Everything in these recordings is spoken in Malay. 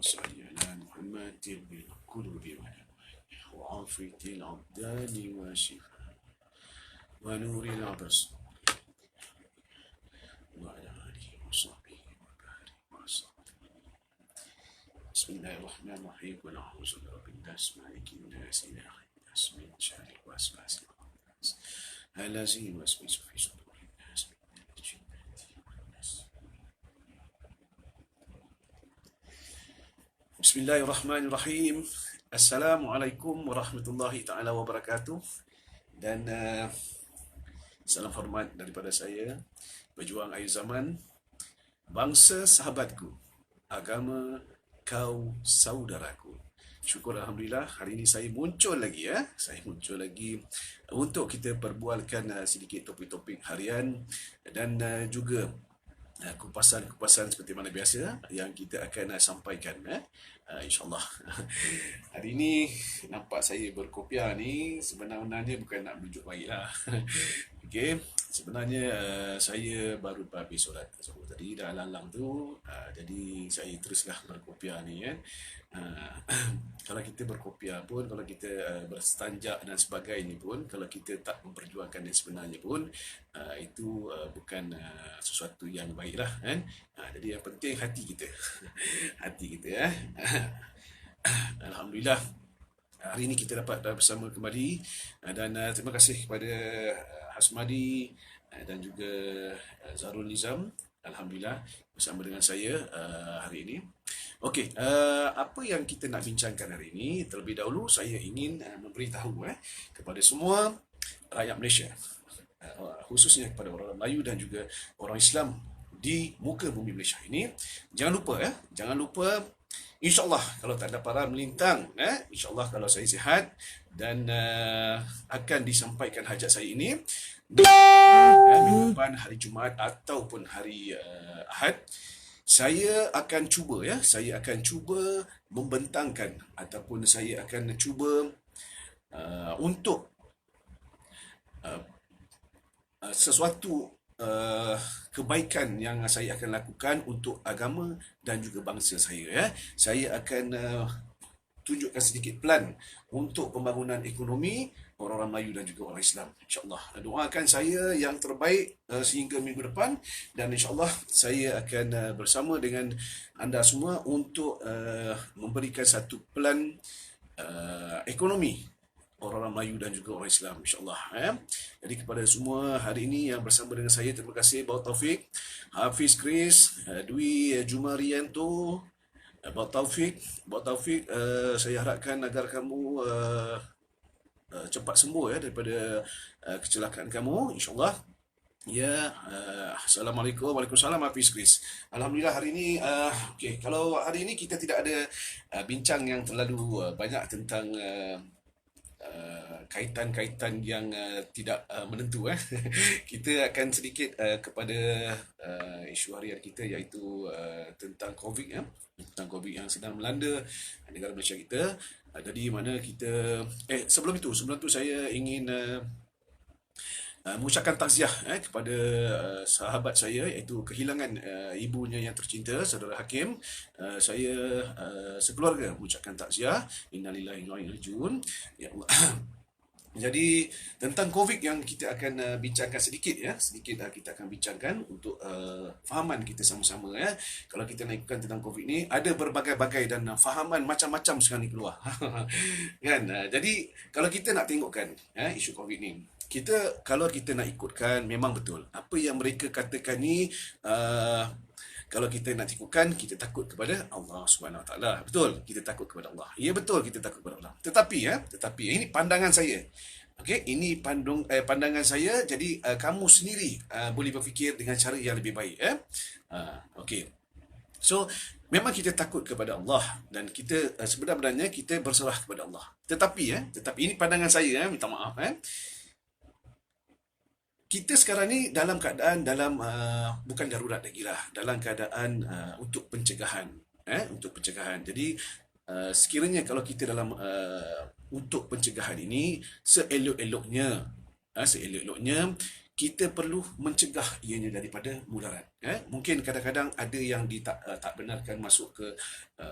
صل على محمد بالقلوب والألوان وعافية الأبدان وشفاء ونور الأبصار وعلى آله وصحبه وبارك وسلم. بسم الله الرحمن الرحيم. قل أعوذ برب الناس مالك الناس إله الناس من شر الوسواس الخناس الذي يوسوس في صدور الناس من الجنة والناس. Bismillahirrahmanirrahim. Assalamualaikum warahmatullahi taala wabarakatuh. Dan salam hormat daripada saya, pejuang akhir zaman, bangsa sahabatku, agama kau saudaraku. Syukur Alhamdulillah, hari ini saya muncul lagi Saya muncul lagi untuk kita perbualkan sedikit topik-topik harian dan juga kupasan-kupasan seperti mana biasa yang kita akan sampaikan insyaAllah. Hari ini nampak saya berkopiah ni sebenarnya bukan nak menunjuk baik lah. Okay. Sebenarnya saya baru habis solat zuhur tadi, dah lalang tu, jadi saya teruslah berkopiah ni kan. Kalau kita berkopiah pun, kalau kita berstanjak dan sebagainya pun, kalau kita tak memperjuangkan yang sebenarnya pun, itu bukan sesuatu yang baik lah kan. Jadi yang penting hati kita. Hati kita Alhamdulillah, hari ini kita dapat bersama kembali, dan terima kasih kepada Hasmadi dan juga Zarul Nizam, Alhamdulillah bersama dengan saya hari ini. Okey, apa yang kita nak bincangkan hari ini? Terlebih dahulu saya ingin memberitahu kepada semua rakyat Malaysia, khususnya kepada orang Melayu dan juga orang Islam di muka bumi Malaysia ini, jangan lupa InsyaAllah kalau tak ada para melintang, InsyaAllah kalau saya sihat dan akan disampaikan hajat saya ini minggu depan, hari Jumaat ataupun hari Ahad, saya akan cuba membentangkan ataupun saya akan cuba untuk sesuatu kebaikan yang saya akan lakukan untuk agama dan juga bangsa saya. Saya akan tunjukkan sedikit plan untuk pembangunan ekonomi orang-orang Melayu dan juga orang Islam. InsyaAllah, doakan saya yang terbaik sehingga minggu depan, dan insyaAllah saya akan bersama dengan anda semua untuk memberikan satu plan ekonomi orang-orang Melayu dan juga orang Islam, insyaAllah. Jadi kepada semua hari ini yang bersama dengan saya, terima kasih. Bawa Taufik, Hafiz Chris, Dwi Jumarianto, Bawa Taufik, saya harapkan agar kamu cepat sembuh daripada kecelakaan kamu, insyaAllah. Assalamualaikum. Waalaikumsalam Hafiz Chris. Alhamdulillah hari ini okay, kalau hari ini kita tidak ada bincang yang terlalu banyak tentang kaitan-kaitan yang tidak menentu. Kita akan sedikit kepada isu harian kita, iaitu tentang COVID, tentang COVID yang sedang melanda negara Malaysia kita. Jadi mana kita sebelum itu saya ingin mengucapkan takziah kepada sahabat saya, iaitu kehilangan ibunya yang tercinta, saudara Hakim. Saya sekeluarga mengucapkan takziah. Innalillahi wa inna ilaihi raji'un. Ya Allah. Jadi tentang COVID yang kita akan bincangkan sedikit kita akan bincangkan untuk fahaman kita sama-sama. Kalau kita nak ikutkan tentang COVID ni, ada berbagai-bagai dan fahaman macam-macam sekarang ni keluar. Kan? Jadi kalau kita nak tengokkan isu COVID ni, kalau kita nak ikutkan, memang betul apa yang mereka katakan ni. Kalau kita nak ikutkan, kita takut kepada Allah Subhanahu Wa Taala. Betul, kita takut kepada Allah. Ya, betul, kita takut kepada Allah. Tetapi ini pandangan saya. Okey, ini pandangan saya. Jadi kamu sendiri boleh berfikir dengan cara yang lebih baik. Okey. So, memang kita takut kepada Allah dan kita sebenarnya kita berserah kepada Allah. Tetapi ini pandangan saya, minta maaf. Kita sekarang ni dalam keadaan bukan darurat lagi lah, dalam keadaan untuk pencegahan. Jadi sekiranya kalau kita dalam untuk pencegahan ini, seelok-eloknya kita perlu mencegah ianya daripada mudarat. Mungkin kadang-kadang ada yang tak benarkan masuk ke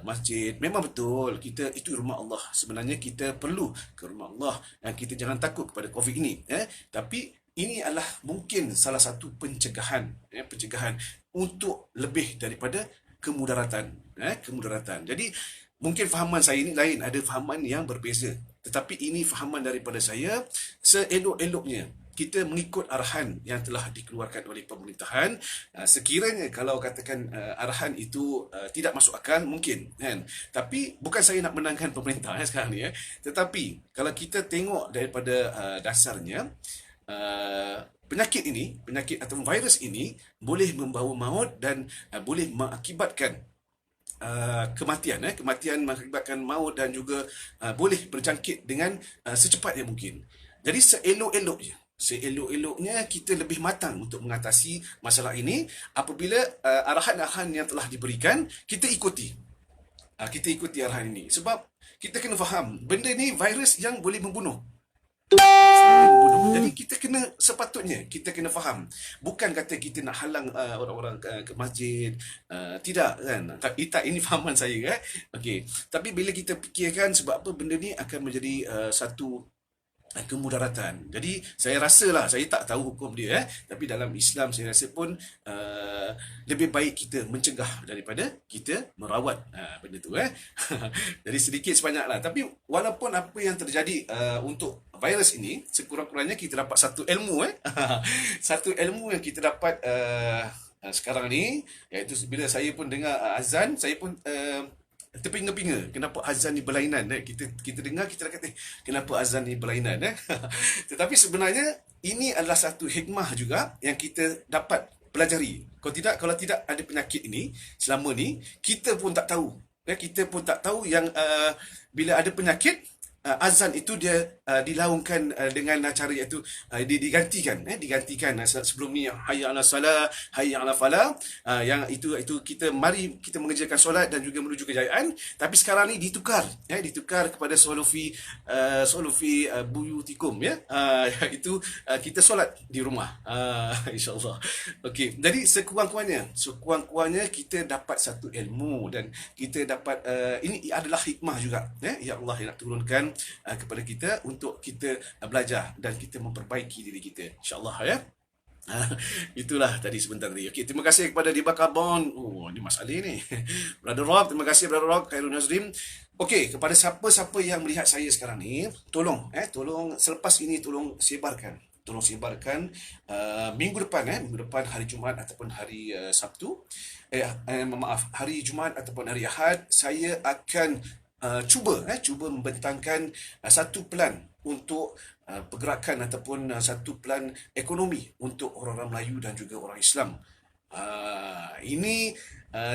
masjid. Memang betul, kita itu rumah Allah. Sebenarnya kita perlu ke rumah Allah dan kita jangan takut kepada COVID ini. Tapi ini adalah mungkin salah satu pencegahan, pencegahan untuk lebih daripada kemudaratan. Kemudaratan. Jadi mungkin fahaman saya ini lain, ada fahaman yang berbeza. Tetapi ini fahaman daripada saya, seelok-eloknya kita mengikut arahan yang telah dikeluarkan oleh pemerintahan. Sekiranya kalau katakan arahan itu tidak masuk akal, mungkin kan. Tapi bukan saya nak menangkan pemerintah sekarang ni. Tetapi kalau kita tengok daripada dasarnya, penyakit atau virus ini boleh membawa maut dan boleh mengakibatkan kematian mengakibatkan maut dan juga boleh berjangkit dengan secepat yang mungkin. Jadi seelok-eloknya kita lebih matang untuk mengatasi masalah ini apabila arahan-arahan yang telah diberikan kita ikuti. Kita ikuti arahan ini sebab kita kena faham benda ni virus yang boleh membunuh. Jadi kita sepatutnya kita kena faham. Bukan kata kita nak halang orang-orang ke masjid. Tidak kan. Ini fahaman saya. Okey. Tapi bila kita fikirkan sebab apa benda ni akan menjadi satu kemudaratan. Jadi saya rasalah, saya tak tahu hukum dia, tapi dalam Islam saya rasa pun lebih baik kita mencegah daripada kita merawat benda tu. Jadi sedikit sebanyaklah. Tapi walaupun apa yang terjadi untuk virus ini, sekurang-kurangnya kita dapat satu ilmu. Satu ilmu yang kita dapat sekarang ni, iaitu bila saya pun dengar azan, saya pun terpinga-pinga kenapa azan ni berlainan. Kita dengar, kita dah kata kenapa azan ni berlainan. Tetapi sebenarnya ini adalah satu hikmah juga yang kita dapat pelajari. Kalau tidak ada penyakit ini selama ni, kita pun tak tahu. Kita pun tak tahu yang bila ada penyakit, azan itu dia dilaungkan dengan cara iaitu digantikan. Sebelum ni hayya 'alas salah, hayya 'alal falah, yang itu mari kita mengerjakan solat dan juga menuju kejayaan. Tapi sekarang ni ditukar kepada solufi buyutikum, itu kita solat di rumah, insyaallah. Okey, jadi sekurang-kurangnya kita dapat satu ilmu dan kita dapat ini adalah hikmah juga, ya Allah yang nak turunkan kepada kita untuk kita belajar dan kita memperbaiki diri kita, insyaallah ya. Itulah tadi sebentar tadi. Okey, terima kasih kepada Diba Carbon. Ni masalah ni. Brother Rob, terima kasih Brother Rob, Khairul Nazrim. Okey, kepada siapa-siapa yang melihat saya sekarang ni, tolong selepas ini tolong sebarkan minggu depan hari Jumaat ataupun hari Sabtu, hari Jumaat ataupun hari Ahad, saya akan cuba membentangkan satu plan untuk pergerakan ataupun satu plan ekonomi untuk orang-orang Melayu dan juga orang Islam. Ini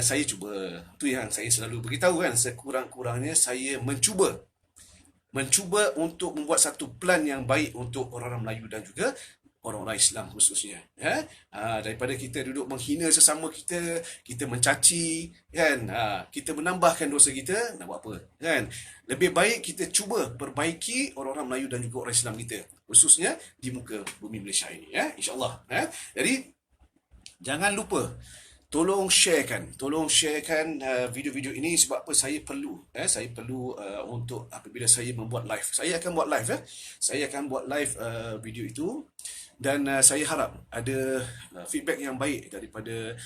saya cuba, tu yang saya selalu beritahu kan, sekurang-kurangnya saya mencuba untuk membuat satu plan yang baik untuk orang-orang Melayu dan juga orang-orang Islam khususnya. Daripada kita duduk menghina sesama kita mencaci kan, kita menambahkan dosa kita, nak buat apa kan? Lebih baik kita cuba perbaiki orang-orang Melayu dan juga orang Islam kita, khususnya di muka bumi Malaysia ini, insya-Allah. Jadi jangan lupa tolong sharekan video-video ini sebab apa saya perlu untuk apabila saya membuat live. Saya akan buat live video itu. Dan saya harap ada feedback yang baik daripada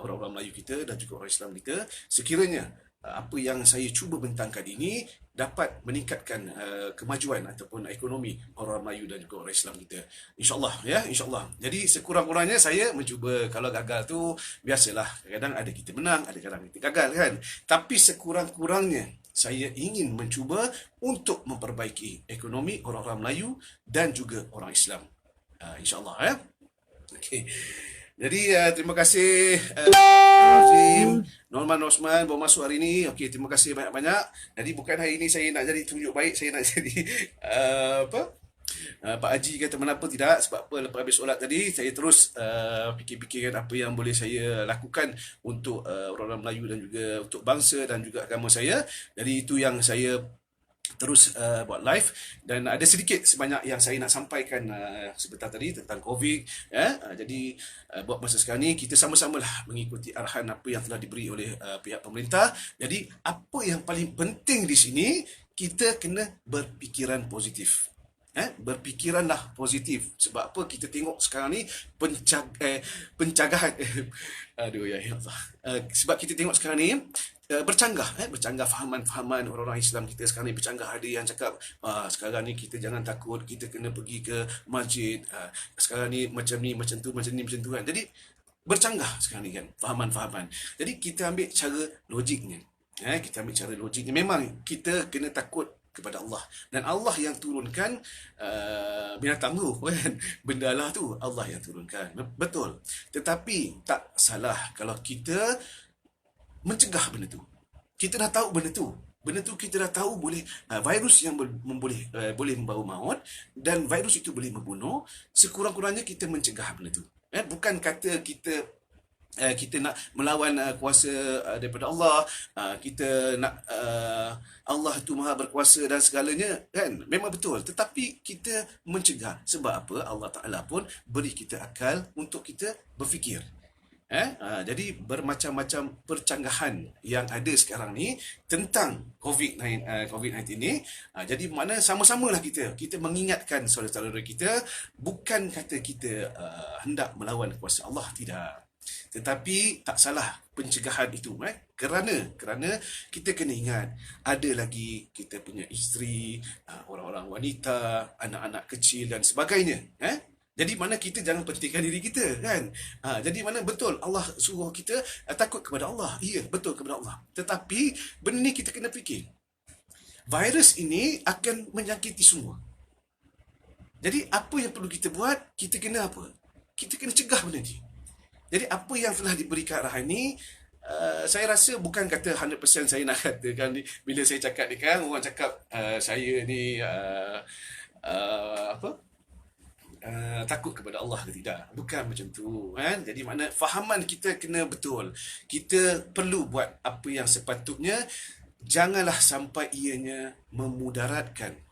orang-orang Melayu kita dan juga orang Islam kita. Sekiranya apa yang saya cuba bentangkan ini dapat meningkatkan kemajuan ataupun ekonomi orang Melayu dan juga orang Islam kita. InsyaAllah insyaAllah. Jadi sekurang-kurangnya saya mencuba. Kalau gagal tu biasalah. Kadang-kadang ada kita menang, ada kadang kita gagal kan. Tapi sekurang-kurangnya saya ingin mencuba untuk memperbaiki ekonomi orang-orang Melayu dan juga orang Islam. InsyaAllah Okey. Jadi terima kasih Norman Osman baru masuk hari ini. Okey, terima kasih banyak-banyak. Jadi bukan hari ini saya nak jadi tunjuk baik, saya nak jadi Pak Haji kata kenapa tidak, sebab apa, lepas habis solat tadi saya terus fikir-fikirkan apa yang boleh saya lakukan untuk orang-orang Melayu dan juga untuk bangsa dan juga agama saya. Jadi itu yang saya terus buat live, dan ada sedikit sebanyak yang saya nak sampaikan sebentar tadi tentang COVID ya. Jadi buat masa sekarang ni kita sama-samalah mengikuti arahan apa yang telah diberi oleh pihak pemerintah. Jadi apa yang paling penting di sini, kita kena berfikiran positif. Berfikiranlah positif. Sebab apa? Kita tengok sekarang ni pencegahan aduh ya Allah. Sebab kita tengok sekarang ni bercanggah fahaman-fahaman orang-orang Islam kita sekarang ni bercanggah. Ada yang cakap sekarang ni kita jangan takut, kita kena pergi ke masjid, sekarang ni macam tu kan. Jadi bercanggah sekarang ni kan fahaman-fahaman. Jadi kita ambil cara logiknya. Kita ambil cara logiknya. Memang kita kena takut kepada Allah, dan Allah yang turunkan binatang tu kan, benda lah tu Allah yang turunkan, betul. Tetapi tak salah kalau kita mencegah benda tu. Kita dah tahu benda tu kita dah tahu boleh virus yang boleh membawa maut, dan virus itu boleh membunuh. Sekurang-kurangnya kita mencegah benda tu. Bukan kata kita nak melawan kuasa daripada Allah, kita nak Allah itu maha berkuasa dan segalanya kan, memang betul, tetapi kita mencegah. Sebab apa? Allah Ta'ala pun beri kita akal untuk kita berfikir. Jadi bermacam-macam percanggahan yang ada sekarang ni tentang COVID-19 ni. Jadi mana sama-samalah kita mengingatkan saudara-saudara kita, bukan kata kita hendak melawan kuasa Allah, tidak. Tetapi tak salah pencegahan itu, kerana kita kena ingat ada lagi kita punya isteri, orang-orang wanita, anak-anak kecil dan sebagainya. Jadi mana kita jangan pentingkan diri kita kan. Jadi mana betul Allah suruh kita takut kepada Allah. Ya, betul, kepada Allah. Tetapi benda ni kita kena fikir, virus ini akan menyakiti semua. Jadi apa yang perlu kita buat? Kita kena apa? Kita kena cegah benda ni. Jadi apa yang telah diberikan arahan ni, saya rasa bukan kata 100% saya nak katakan ni, bila saya cakap ni kan, orang cakap saya ni takut kepada Allah ke tidak. Bukan macam tu kan. Jadi makna fahaman kita kena betul. Kita perlu buat apa yang sepatutnya, janganlah sampai ianya memudaratkan.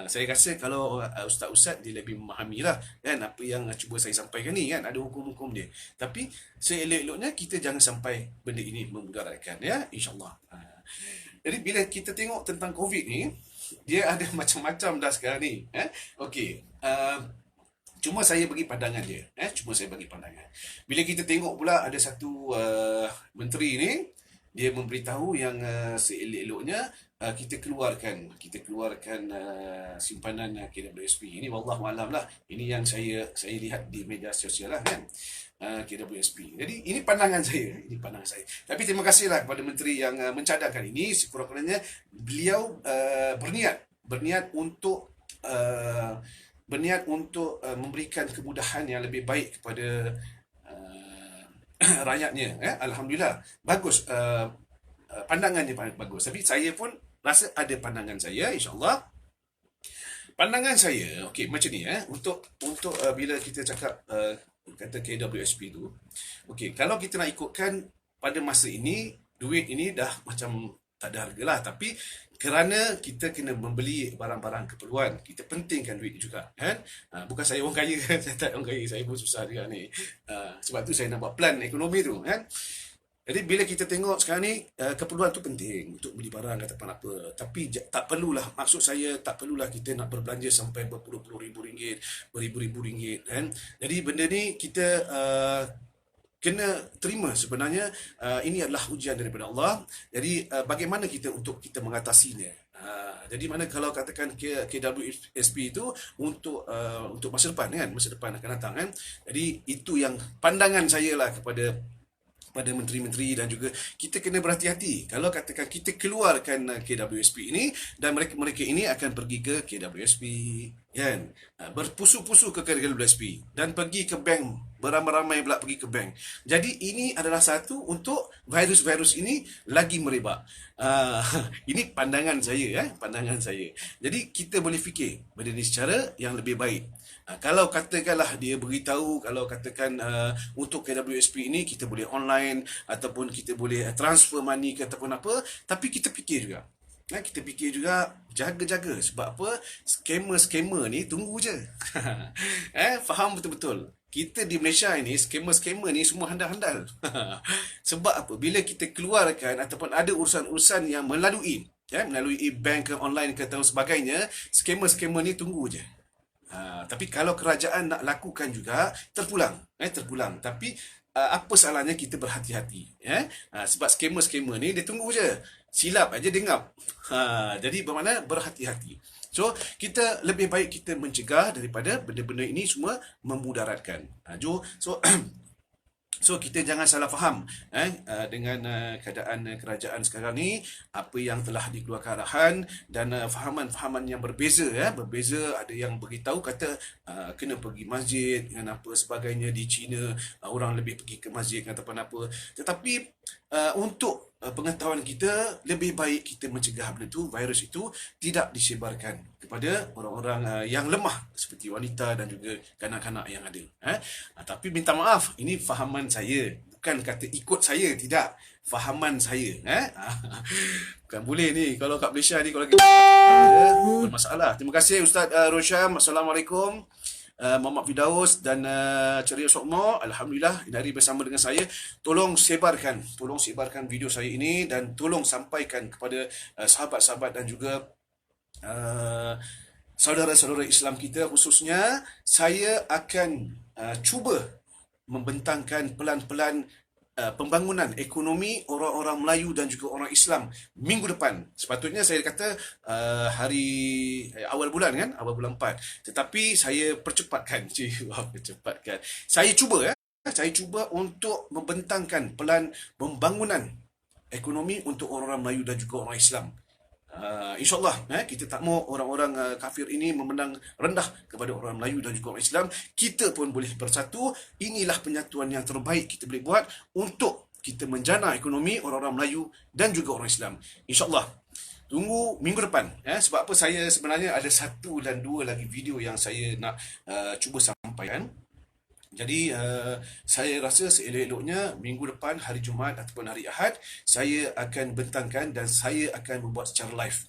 Saya rasa kalau ustaz-ustaz dia lebih memahami lah kan apa yang cuba saya sampaikan ni kan, ada hukum-hukum dia. Tapi seelok-eloknya kita jangan sampai benda ini memudaratkan ya, insya-Allah. Jadi bila kita tengok tentang COVID ni, dia ada macam-macam dah sekarang ni. Okey. Cuma saya bagi pandangan dia. Bila kita tengok pula ada satu menteri ni, dia memberitahu yang seelok-eloknya kita keluarkan simpanan KWSP. Ini wallahualam lah. Ini yang saya lihat di media sosial lah kan. KWSP. Jadi ini pandangan saya. Tapi terima kasihlah kepada menteri yang mencadangkan ini. Sekurang-kurangnya beliau berniat untuk memberikan kemudahan yang lebih baik kepada rakyatnya. Alhamdulillah, bagus, pandangannya bagus. Tapi saya pun rasa ada pandangan saya, insya-Allah. Pandangan saya, okey, macam ni untuk bila kita cakap kata KWSP tu, okey, kalau kita nak ikutkan pada masa ini, duit ini dah macam tak ada harga lah, tapi kerana kita kena membeli barang-barang keperluan, kita pentingkan duit juga kan. Bukan saya orang kaya kan, saya tak orang kaya, saya pun susah juga ni. Sebab tu saya nak buat plan ekonomi tu kan. Jadi bila kita tengok sekarang ni, keperluan tu penting untuk beli barang ataupun apa. Tapi tak perlulah, maksud saya tak perlulah kita nak berbelanja sampai berpuluh-puluh ribu ringgit, beribu-ribu ringgit kan. Jadi benda ni kita kena terima sebenarnya. Ini adalah ujian daripada Allah. Jadi bagaimana untuk kita mengatasinya. Jadi mana kalau katakan KWSP itu untuk masa depan kan, masa depan akan datang kan. Jadi itu yang pandangan saya lah kepada menteri-menteri, dan juga kita kena berhati-hati kalau katakan kita keluarkan KWSP ini dan mereka ini akan pergi ke KWSP kan, berpusu-pusu ke KWSP dan pergi ke bank, beramai-ramai pula pergi ke bank. Jadi ini adalah satu untuk virus ini lagi merebak. Ini pandangan saya Jadi kita boleh fikir benda ni secara yang lebih baik. Kalau katakanlah dia beritahu, kalau katakan untuk KWSP ini kita boleh online ataupun kita boleh transfer money ke ataupun apa, tapi kita fikir juga. Kita fikir juga jaga-jaga. Sebab apa? Scammer-scammer ni tunggu je. Faham betul-betul. Kita di Malaysia ini, scammer-scammer ni semua handal-handal. Sebab apa? Bila kita keluarkan ataupun ada urusan-urusan yang melalui bank ke online ke atau sebagainya, scammer-scammer ni tunggu je. Tapi kalau kerajaan nak lakukan juga, terpulang. Tapi apa salahnya kita berhati-hati? Sebab scammer-scammer ni dia tunggu je. Silap aja dia ngap. Jadi bermakna berhati-hati. So, kita lebih baik kita mencegah daripada benda-benda ini semua memudaratkan. So, So kita jangan salah faham dengan keadaan kerajaan sekarang ni, apa yang telah dikeluarkan arahan dan fahaman-fahaman yang berbeza. Berbeza, ada yang beritahu kata kena pergi masjid dan apa sebagainya. Di China orang lebih pergi ke masjid ataupun apa. Tetapi untuk pengetahuan kita, lebih baik kita mencegah benda tu, virus itu tidak disebarkan kepada orang-orang yang lemah seperti wanita dan juga kanak-kanak yang ada. Tapi minta maaf, ini fahaman saya, bukan kata ikut saya, tidak, fahaman saya. Bukan boleh ni kalau kat Malaysia ni, kalau kita bermasalah. Terima kasih Ustaz Rosham. Assalamualaikum. Muhammad Firdaus dan Ceria Sokmo, Alhamdulillah hari bersama dengan saya. Tolong sebarkan video saya ini dan tolong sampaikan kepada sahabat-sahabat dan juga saudara-saudara Islam kita khususnya. Saya akan cuba membentangkan pelan-pelan pembangunan ekonomi orang-orang Melayu dan juga orang Islam minggu depan. Sepatutnya saya kata hari awal bulan 4. Tetapi saya percepatkan. Saya cuba untuk membentangkan pelan pembangunan ekonomi untuk orang-orang Melayu dan juga orang Islam. InsyaAllah kita tak mau orang-orang kafir ini memandang rendah kepada orang Melayu dan juga orang Islam. Kita pun boleh bersatu. Inilah penyatuan yang terbaik kita boleh buat untuk kita menjana ekonomi orang-orang Melayu dan juga orang Islam. InsyaAllah tunggu minggu depan. Sebab apa, saya sebenarnya ada 1 dan 2 lagi video yang saya nak cuba sampaikan. Jadi saya rasa seelok-eloknya minggu depan hari Jumaat ataupun hari Ahad saya akan bentangkan dan saya akan membuat secara live.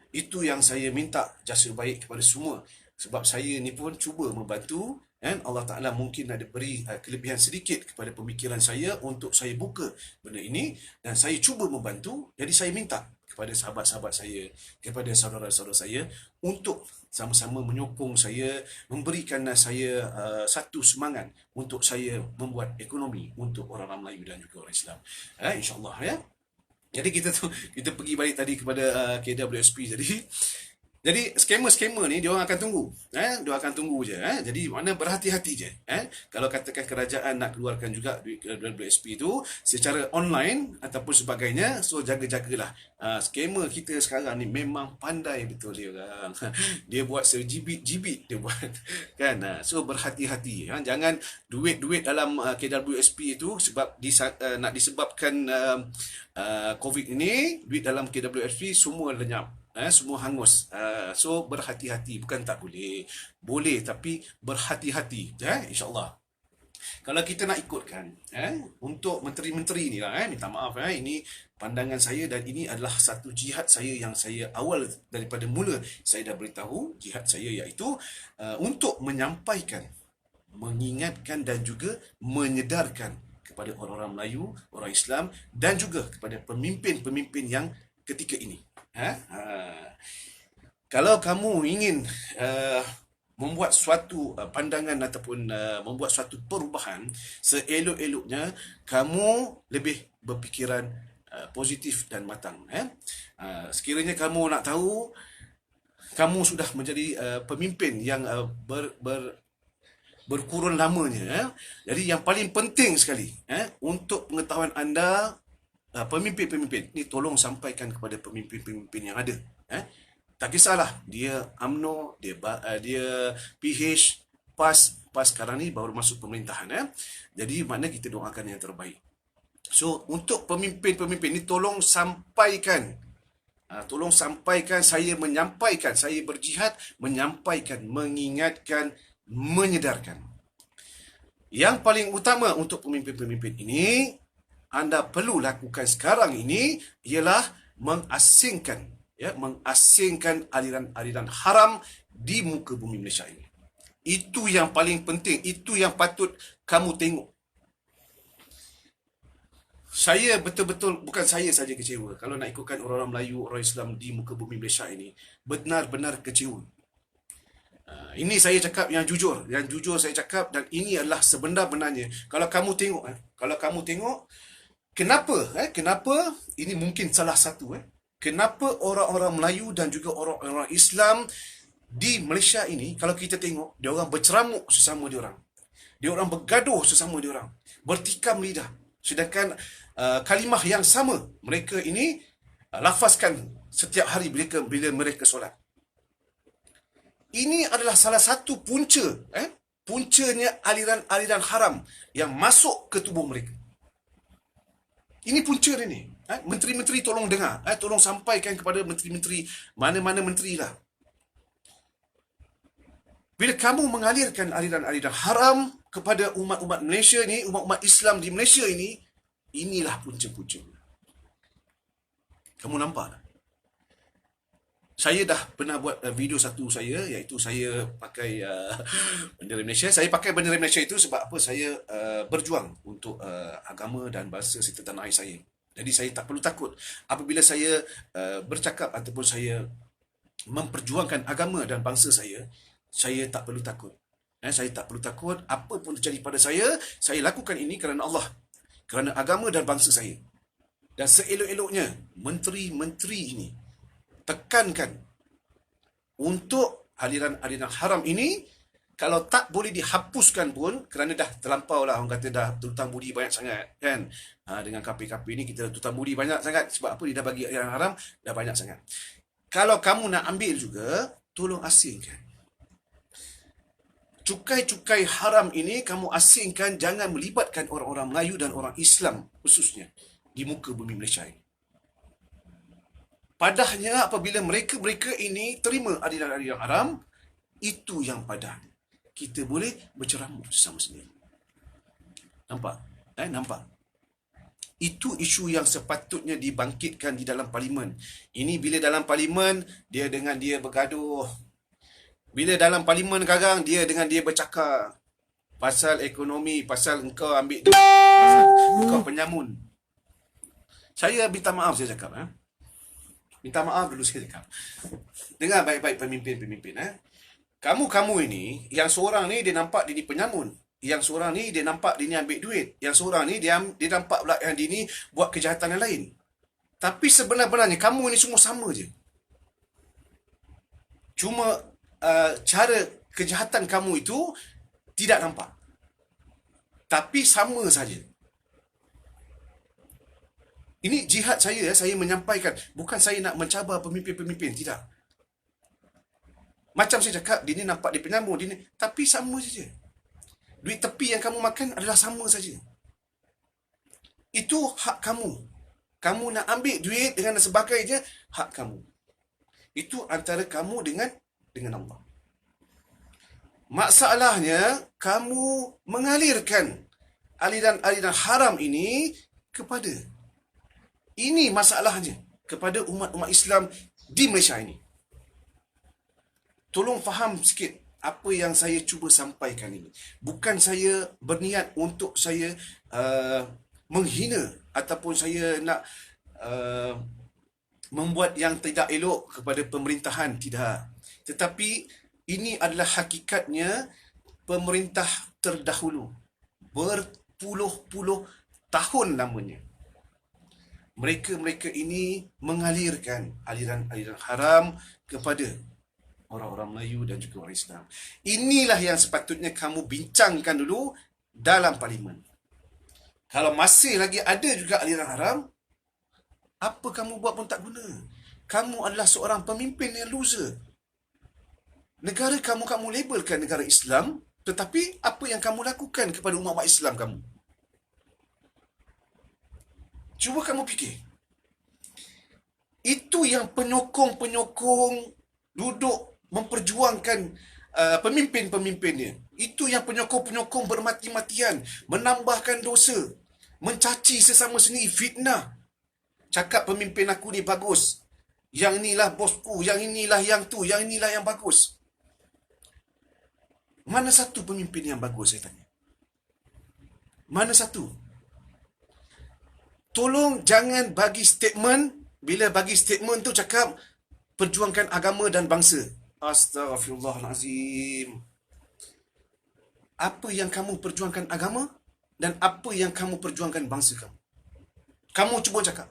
Itu yang saya minta jasa baik kepada semua. Sebab saya ni pun cuba membantu, Allah Ta'ala mungkin ada beri kelebihan sedikit kepada pemikiran saya untuk saya buka benda ini dan saya cuba membantu. Jadi saya minta kepada sahabat-sahabat saya, kepada saudara-saudara saya untuk sama-sama menyokong saya, memberikan saya satu semangat untuk saya membuat ekonomi untuk orang-orang Melayu dan juga orang Islam. InsyaAllah Jadi kita pergi balik tadi kepada KWSP. Jadi scammer-scammer ni dia orang akan tunggu. Dia akan tunggu je. Jadi mana berhati-hati je. Kalau katakan kerajaan nak keluarkan juga duit WSP tu secara online ataupun sebagainya, so jaga-jagalah. Scammer kita sekarang ni memang pandai betul dia orang. Dia buat sejibit-jibit dia buat. Kan? So berhati-hati. Jangan duit-duit dalam KWSP itu sebab nak disebabkan COVID ini, duit dalam KWSP semua lenyap. Semua hangus. So berhati-hati. Bukan tak boleh. Boleh tapi berhati-hati. InsyaAllah. Kalau kita nak ikutkan untuk menteri-menteri ni lah, minta maaf, ini pandangan saya dan ini adalah satu jihad saya yang saya awal daripada mula saya dah beritahu. Jihad saya iaitu untuk menyampaikan, mengingatkan dan juga menyedarkan kepada orang-orang Melayu, orang Islam dan juga kepada pemimpin-pemimpin yang ketika ini. Kalau kamu ingin membuat suatu pandangan ataupun membuat suatu perubahan, seelok-eloknya kamu lebih berfikiran positif dan matang. Sekiranya kamu nak tahu, kamu sudah menjadi pemimpin yang berkurun lamanya. Jadi yang paling penting sekali untuk pengetahuan anda, pemimpin-pemimpin ni tolong sampaikan kepada pemimpin-pemimpin yang ada. Tak kisahlah dia UMNO, dia PH, PAS sekarang ni baru masuk pemerintahan. Jadi mana kita doakan yang terbaik. So untuk pemimpin-pemimpin ni tolong sampaikan. Saya menyampaikan, saya berjihad menyampaikan, mengingatkan, menyedarkan. Yang paling utama untuk pemimpin-pemimpin ini anda perlu lakukan sekarang ini ialah mengasingkan ya, mengasingkan aliran-aliran haram di muka bumi Malaysia ini. Itu yang paling penting, itu yang patut kamu tengok. Saya betul-betul, bukan saya saja kecewa. Kalau nak ikutkan orang-orang Melayu, orang Islam di muka bumi Malaysia ini, benar-benar kecewa. Ini saya cakap yang jujur saya cakap, dan ini adalah sebenar-benarnya. Kalau kamu tengok, kenapa ini mungkin salah satu, kenapa orang-orang Melayu dan juga orang-orang Islam di Malaysia ini, kalau kita tengok, dia orang berceramuk sesama dia orang. Dia orang bergaduh sesama dia orang, bertikam lidah. Sedangkan kalimah yang sama mereka ini lafazkan setiap hari bila mereka solat. Ini adalah salah satu puncanya aliran-aliran haram yang masuk ke tubuh mereka. Ini punca dia ni. Menteri-menteri tolong dengar. Tolong sampaikan kepada menteri-menteri, mana-mana menteri lah. Bila kamu mengalirkan aliran-aliran haram kepada umat-umat Malaysia ni, umat-umat Islam di Malaysia ini, inilah punca-punca. Kamu nampak tak? Saya dah pernah buat video satu saya, iaitu saya pakai bendera Malaysia. Saya pakai bendera Malaysia itu sebab apa? Saya berjuang untuk agama dan bahasa serta tanah air saya. Jadi saya tak perlu takut apabila saya bercakap ataupun saya memperjuangkan agama dan bangsa saya tak perlu takut. Saya tak perlu takut apa pun terjadi pada saya lakukan ini kerana Allah, kerana agama dan bangsa saya. Dan seelok-eloknya menteri-menteri ini tekankan untuk aliran-aliran haram ini, kalau tak boleh dihapuskan pun, kerana dah terlampau lah, orang kata dah tutang budi banyak sangat kan. Dengan KP-KP ni kita tutang budi banyak sangat. Sebab apa? Dia dah bagi aliran haram dah banyak sangat. Kalau kamu nak ambil juga, tolong asingkan. Cukai-cukai haram ini kamu asingkan, jangan melibatkan orang-orang Melayu dan orang Islam khususnya di muka bumi Malaysia ini. Padahnya apabila mereka ini terima aliran-aliran haram, itu yang padah. Kita boleh berceramuk bersama sendiri. Nampak? Nampak? Itu isu yang sepatutnya dibangkitkan di dalam parlimen. Ini bila dalam parlimen, dia bergaduh. Bila dalam parlimen sekarang, dia bercakap pasal ekonomi, pasal engkau ambil duit, pasal engkau penyamun. Saya minta maaf saya cakap. Minta maaf dulu saya cakap. Dengar baik-baik pemimpin-pemimpin. Kamu ini, yang seorang ni dia nampak dia ni penyamun. Yang seorang ni dia nampak dia ni ambil duit. Yang seorang ni dia nampak pula yang dia ni buat kejahatan yang lain. Tapi sebenarnya kamu ni semua sama je. Cuma cara kejahatan kamu itu tidak nampak. Tapi sama saja. Ini jihad saya menyampaikan. Bukan saya nak mencabar pemimpin-pemimpin, tidak. Macam saya cakap, dia ni nampak dia penyamun, dia ni, tapi sama saja. Duit tepi yang kamu makan adalah sama saja. Itu hak kamu. Kamu nak ambil duit dengan sebagainya, hak kamu. Itu antara kamu dengan Allah. Masalahnya, kamu mengalirkan aliran-aliran haram ini kepada, ini masalahnya, kepada umat-umat Islam di Malaysia ini. Tolong faham sikit apa yang saya cuba sampaikan ini. Bukan saya berniat untuk saya menghina ataupun saya nak membuat yang tidak elok kepada pemerintahan, tidak. Tetapi ini adalah hakikatnya pemerintah terdahulu. Berpuluh-puluh tahun lamanya. Mereka ini mengalirkan aliran-aliran haram kepada orang-orang Melayu dan juga orang Islam. Inilah yang sepatutnya kamu bincangkan dulu dalam parlimen. Kalau masih lagi ada juga aliran haram, apa kamu buat pun tak guna. Kamu adalah seorang pemimpin yang loser. Negara kamu labelkan negara Islam, tetapi apa yang kamu lakukan kepada umat-umat Islam kamu? Cuba kamu fikir. Itu yang penyokong-penyokong duduk memperjuangkan pemimpin-pemimpinnya. Itu yang penyokong-penyokong bermati-matian, menambahkan dosa, mencaci sesama sendiri, fitnah. Cakap pemimpin aku ni bagus. Yang inilah bosku, yang inilah yang tu, yang inilah yang bagus. Mana satu pemimpin yang bagus, saya tanya? Mana satu? Tolong jangan bagi statement, bila bagi statement tu cakap perjuangkan agama dan bangsa. Astaghfirullahalazim. Apa yang kamu perjuangkan agama dan apa yang kamu perjuangkan bangsa kamu? Kamu cuba cakap.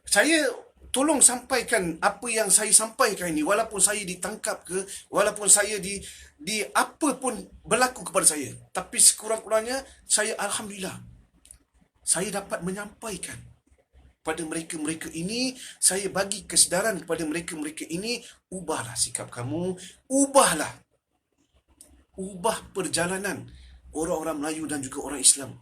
Saya tolong sampaikan apa yang saya sampaikan ini, walaupun saya ditangkap ke, walaupun saya di apa pun berlaku kepada saya, tapi sekurang-kurangnya saya alhamdulillah saya dapat menyampaikan pada mereka-mereka ini, saya bagi kesedaran kepada mereka-mereka ini, ubahlah sikap kamu, ubah perjalanan orang-orang Melayu dan juga orang Islam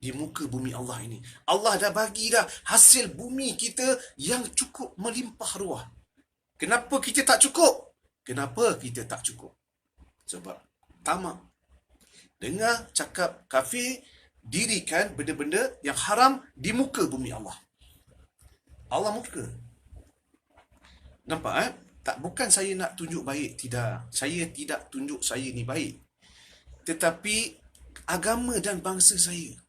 di muka bumi Allah ini. Allah dah bagi dah hasil bumi kita yang cukup melimpah ruah. Kenapa kita tak cukup? Kenapa kita tak cukup? Sebab tamak. Dengar cakap kafir, dirikan benda-benda yang haram di muka bumi Allah. Allah muka. Nampak Tak, bukan saya nak tunjuk baik, tidak. Saya tidak tunjuk saya ni baik. Tetapi agama dan bangsa saya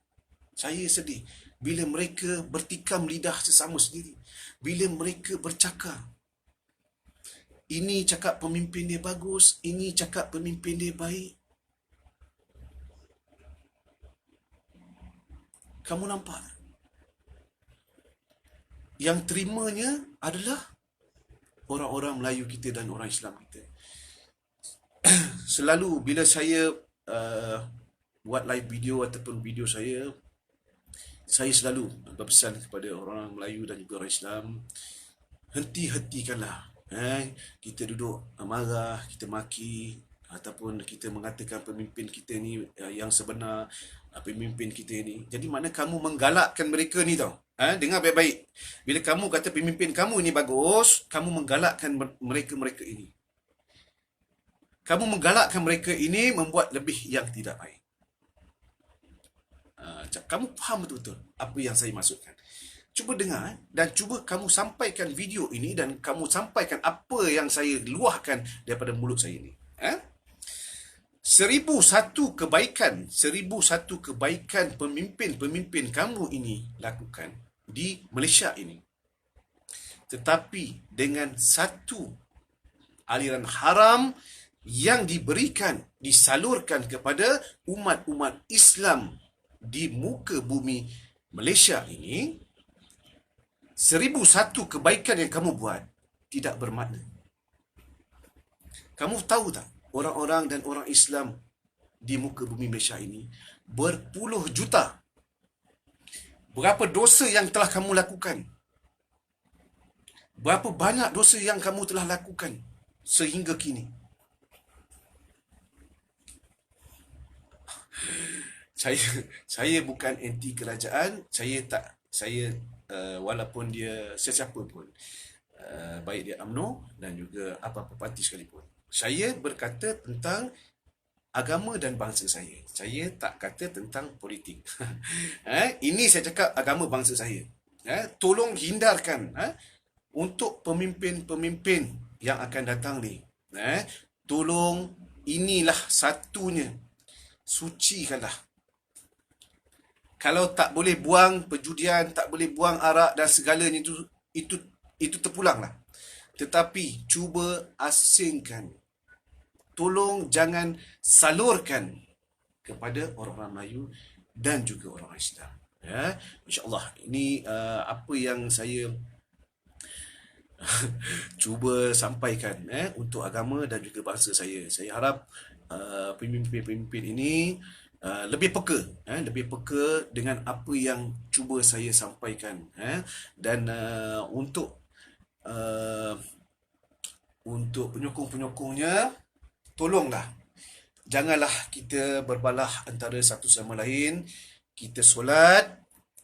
sedih bila mereka bertikam lidah sesama sendiri. Bila mereka bercakap, ini cakap pemimpin dia bagus, ini cakap pemimpin dia baik. Kamu nampak tak? Yang terimanya adalah orang-orang Melayu kita dan orang Islam kita. Selalu bila saya buat live video ataupun video saya selalu berpesan kepada orang Melayu dan juga orang Islam, hentikanlah. Kita duduk marah, kita maki, ataupun kita mengatakan pemimpin kita ni yang sebenar, pemimpin kita ni. Jadi mana kamu menggalakkan mereka ni tau. Dengar baik-baik. Bila kamu kata pemimpin kamu ini bagus, kamu menggalakkan mereka-mereka ini. Kamu menggalakkan mereka ini membuat lebih yang tidak baik. Kamu faham betul-betul apa yang saya maksudkan. Cuba dengar dan cuba kamu sampaikan video ini dan kamu sampaikan apa yang saya luahkan daripada mulut saya ini. 1001 kebaikan pemimpin kamu ini lakukan di Malaysia ini. Tetapi dengan satu aliran haram yang disalurkan kepada umat-umat Islam di muka bumi Malaysia ini, 1001 kebaikan yang kamu buat tidak bermakna. Kamu tahu tak, orang-orang dan orang Islam di muka bumi Malaysia ini berpuluh juta. Berapa dosa yang telah kamu lakukan? Berapa banyak dosa yang kamu telah lakukan sehingga kini? Saya bukan anti kerajaan. Walaupun dia sesiapa pun, baik dia UMNO dan juga apa-apa parti sekalipun, saya berkata tentang agama dan bangsa saya. Saya tak kata tentang politik. Ini saya cakap agama bangsa saya. Tolong hindarkan untuk pemimpin-pemimpin yang akan datang ni. Tolong, inilah satunya. Sucikanlah. Kalau tak boleh buang perjudian, tak boleh buang arak dan segalanya itu terpulanglah. Tetapi cuba asingkan. Tolong jangan salurkan kepada orang-orang Melayu dan juga orang Islam. InsyaAllah ini apa yang saya cuba sampaikan untuk agama dan juga bangsa saya. Saya harap pemimpin-pemimpin ini lebih peka dengan apa yang cuba saya sampaikan, dan untuk penyokong-penyokongnya, tolonglah janganlah kita berbalah antara satu sama lain. Kita solat,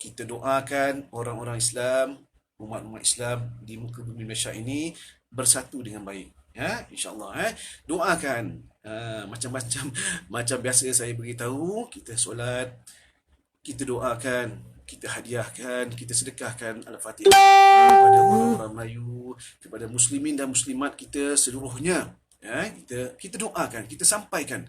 kita doakan orang-orang Islam, umat-umat Islam di muka bumi Malaysia ini bersatu dengan baik. InsyaAllah doakan. Macam biasa saya beritahu, kita solat, kita doakan kita hadiahkan, kita sedekahkan Al-Fatihah kepada orang-orang Melayu, kepada muslimin dan muslimat kita seluruhnya. Kita doakan, kita sampaikan,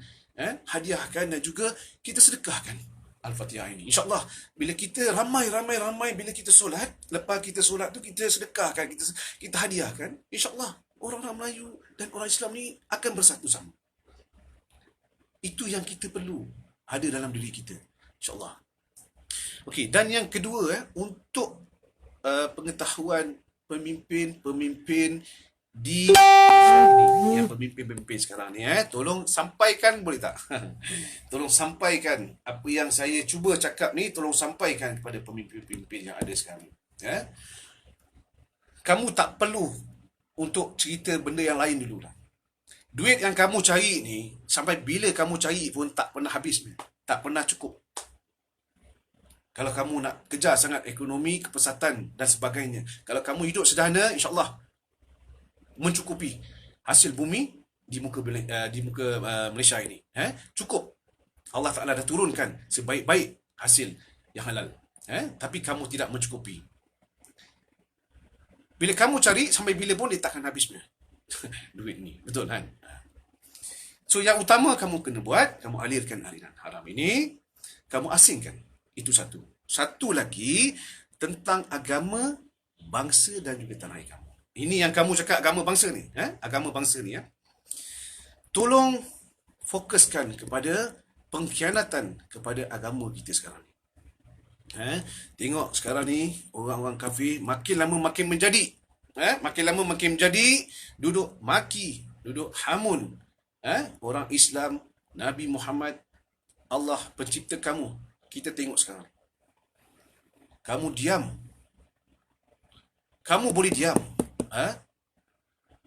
hadiahkan dan juga kita sedekahkan Al-Fatihah ini. InsyaAllah bila kita ramai bila kita solat, lepas kita solat tu kita sedekahkan, kita hadiahkan, InsyaAllah orang-orang Melayu dan orang Islam ni akan bersatu sama. Itu yang kita perlu ada dalam diri kita, InsyaAllah. Okey, dan yang kedua, untuk pengetahuan pemimpin-pemimpin di ini, yang pemimpin-pemimpin sekarang ni, tolong sampaikan, boleh tak? Tolong sampaikan apa yang saya cuba cakap ni, tolong sampaikan kepada pemimpin-pemimpin yang ada sekarang ni. Kamu tak perlu untuk cerita benda yang lain dululah. Duit yang kamu cari ni, sampai bila kamu cari pun tak pernah habis, tak pernah cukup. Kalau kamu nak kejar sangat ekonomi, kepesatan dan sebagainya, kalau kamu hidup sederhana, insyaAllah mencukupi hasil bumi di muka Malaysia ini. Cukup. Allah Ta'ala dah turunkan sebaik-baik hasil yang halal. Tapi kamu tidak mencukupi. Bila kamu cari, sampai bila pun dia takkan habis duit ni. Betul kan? So yang utama kamu kena buat, kamu alirkan aliran haram ini, kamu asingkan. Itu satu. Satu lagi, tentang agama, bangsa dan juga tanah air kamu. Ini yang kamu cakap agama bangsa ni. Agama bangsa ni. Tolong fokuskan kepada pengkhianatan kepada agama kita sekarang ni. Tengok sekarang ni, orang-orang kafir makin lama makin menjadi. Makin lama makin menjadi, duduk maki, duduk hamun. Orang Islam, Nabi Muhammad, Allah pencipta kamu. Kita tengok sekarang. Kamu diam. Kamu boleh diam.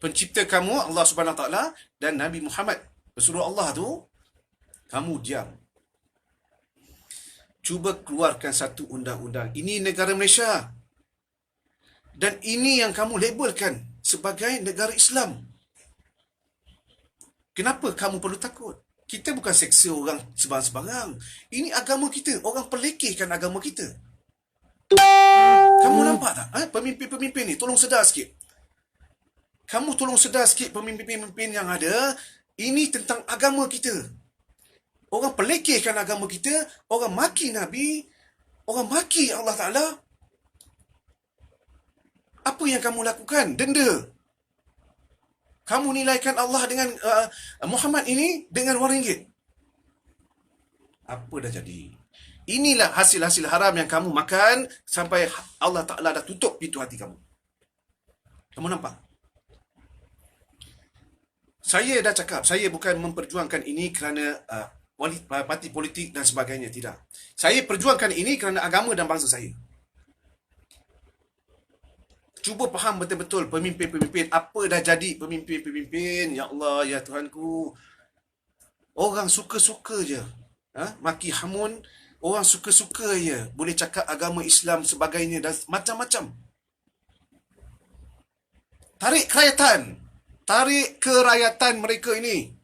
Pencipta kamu, Allah Subhanahu Wa Taala, dan Nabi Muhammad, pesuruh Allah tu, kamu diam. Cuba keluarkan satu undang-undang. Ini negara Malaysia. Dan ini yang kamu labelkan sebagai negara Islam. Kenapa kamu perlu takut? Kita bukan seksa orang sebarang-sebarang. Ini agama kita. Orang pelekehkan agama kita. Kamu nampak tak? Pemimpin-pemimpin ni, tolong sedar sikit. Kamu tolong sedar sikit pemimpin-pemimpin yang ada. Ini tentang agama kita. Orang pelekehkan agama kita. Orang maki Nabi. Orang maki Allah Ta'ala. Apa yang kamu lakukan? Denda. Kamu nilaikan Allah dengan Muhammad ini dengan RM1. Apa dah jadi? Inilah hasil-hasil haram yang kamu makan sampai Allah Ta'ala dah tutup pintu hati kamu. Kamu nampak? Saya dah cakap, saya bukan memperjuangkan ini kerana parti politik dan sebagainya. Tidak. Saya perjuangkan ini kerana agama dan bangsa saya. Cuba faham betul-betul pemimpin-pemimpin. Apa dah jadi pemimpin-pemimpin? Ya Allah, ya Tuhanku. Orang suka-suka je. Maki hamun. Orang suka-suka je. Boleh cakap agama Islam sebagainya dan macam-macam. Tarik kerakyatan. Tarik kerakyatan mereka ini.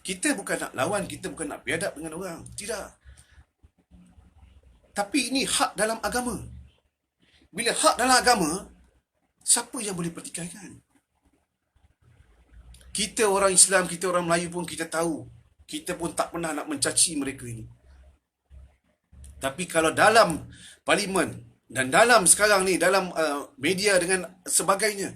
Kita bukan nak lawan. Kita bukan nak biadab dengan orang. Tidak. Tapi ini hak dalam agama. Bila hak dalam agama, siapa yang boleh pertikaikan? Kita orang Islam, kita orang Melayu pun kita tahu. Kita pun tak pernah nak mencaci mereka ini. Tapi kalau dalam parlimen dan dalam sekarang ni, dalam media dengan sebagainya,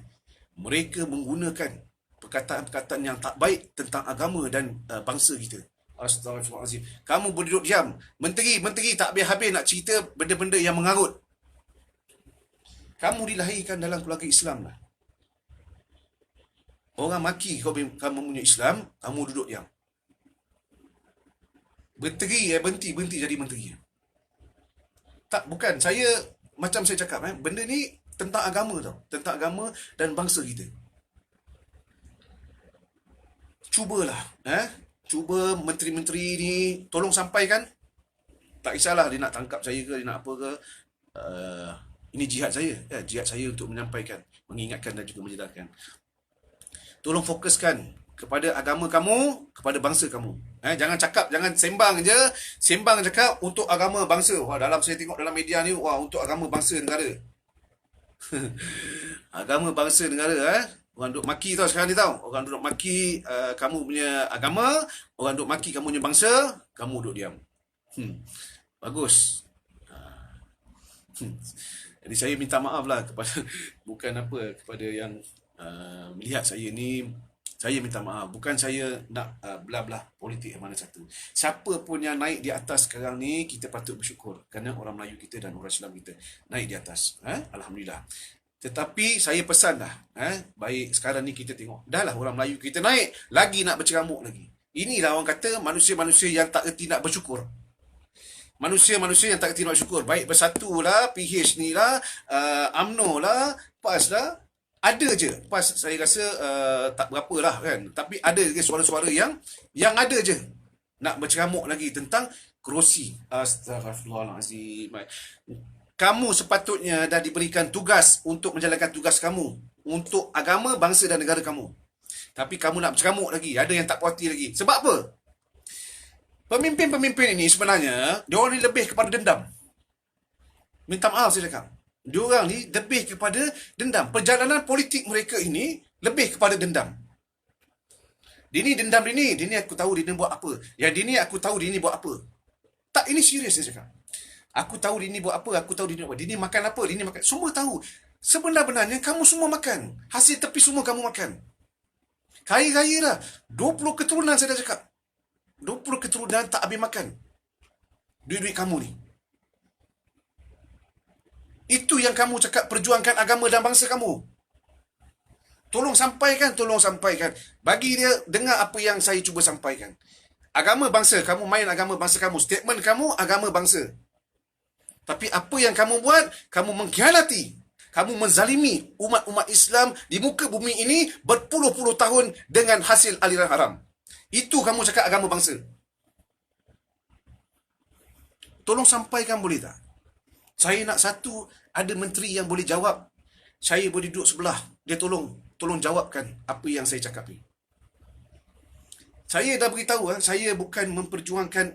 mereka menggunakan perkataan-perkataan yang tak baik tentang agama dan bangsa kita. Astaghfirullahalazim. Kamu boleh duduk diam. Menteri tak habis-habis nak cerita benda-benda yang mengarut. Kamu dilahirkan dalam keluarga Islam lah. Orang maki kamu punya Islam, kamu duduk diam. Berhenti jadi menteri. Tak, bukan. Macam saya cakap, benda ni tentang agama tau. Tentang agama dan bangsa kita. Cubalah. Cuba menteri-menteri ni tolong sampaikan. Tak kisahlah dia nak tangkap saya ke, dia nak apa ke. Ini jihad saya. Jihad saya untuk menyampaikan, mengingatkan dan juga menjelaskan. Tolong fokuskan kepada agama kamu, kepada bangsa kamu. Jangan cakap, jangan sembang je. Sembang cakap untuk agama bangsa. Wah, saya tengok dalam media ni, wah, untuk agama bangsa negara. Agama bangsa negara, Orang duk maki tau sekarang ni tau. Orang duk maki kamu punya agama, orang duk maki kamu punya bangsa, kamu duk diam. Bagus. Jadi saya minta maaf lah kepada bukan apa kepada yang melihat saya ni. Saya minta maaf. Bukan saya nak belah-belah politik mana satu. Siapa pun yang naik di atas sekarang ni, kita patut bersyukur. Kerana orang Melayu kita dan orang Islam kita naik di atas. Alhamdulillah. Tetapi saya pesan dah. Baik sekarang ni kita tengok. Dah lah orang Melayu kita naik. Lagi nak berceramuk lagi. Inilah orang kata manusia-manusia yang tak erti nak bersyukur. Manusia-manusia yang tak kerti nak bersyukur. Baik Bersatu lah, PH ni lah, UMNO lah, PAS lah. Ada je. PAS saya rasa tak berapa lah kan. Tapi ada je suara-suara yang ada je. Nak berceramuk lagi tentang kerusi. Astaghfirullahaladzim. Kamu sepatutnya dah diberikan tugas untuk menjalankan tugas kamu. Untuk agama, bangsa dan negara kamu. Tapi kamu nak berceramuk lagi. Ada yang tak puas hati lagi. Sebab apa? Pemimpin-pemimpin ini sebenarnya, diorang ni lebih kepada dendam. Minta maaf saya cakap. Diorang ni lebih kepada dendam. Perjalanan politik mereka ini lebih kepada dendam. Dini dendam Dini. Dini aku tahu Dini buat apa. Yang Dini aku tahu Dini buat apa. Tak, ini serius saya cakap. Aku tahu Dini buat apa. Aku tahu Dini buat apa. Dini makan apa. Dini makan. Semua tahu. Sebenarnya kamu semua makan. Hasil tepi semua kamu makan. Kaya-kaya dah. 20 keturunan saya dah cakap. 20 keturunan tak habis makan. Duit-duit kamu ni. Itu yang kamu cakap perjuangkan agama dan bangsa kamu. Tolong sampaikan. Bagi dia dengar apa yang saya cuba sampaikan. Agama bangsa, kamu main agama bangsa kamu. Statement kamu, agama bangsa. Tapi apa yang kamu buat, kamu mengkhianati. Kamu menzalimi umat-umat Islam di muka bumi ini berpuluh-puluh tahun dengan hasil aliran haram. Itu kamu cakap agama bangsa. Tolong sampaikan boleh tak? Saya nak satu, ada menteri yang boleh jawab. Saya boleh duduk sebelah. Dia tolong jawabkan apa yang saya cakap ni. Saya dah beritahu, saya bukan memperjuangkan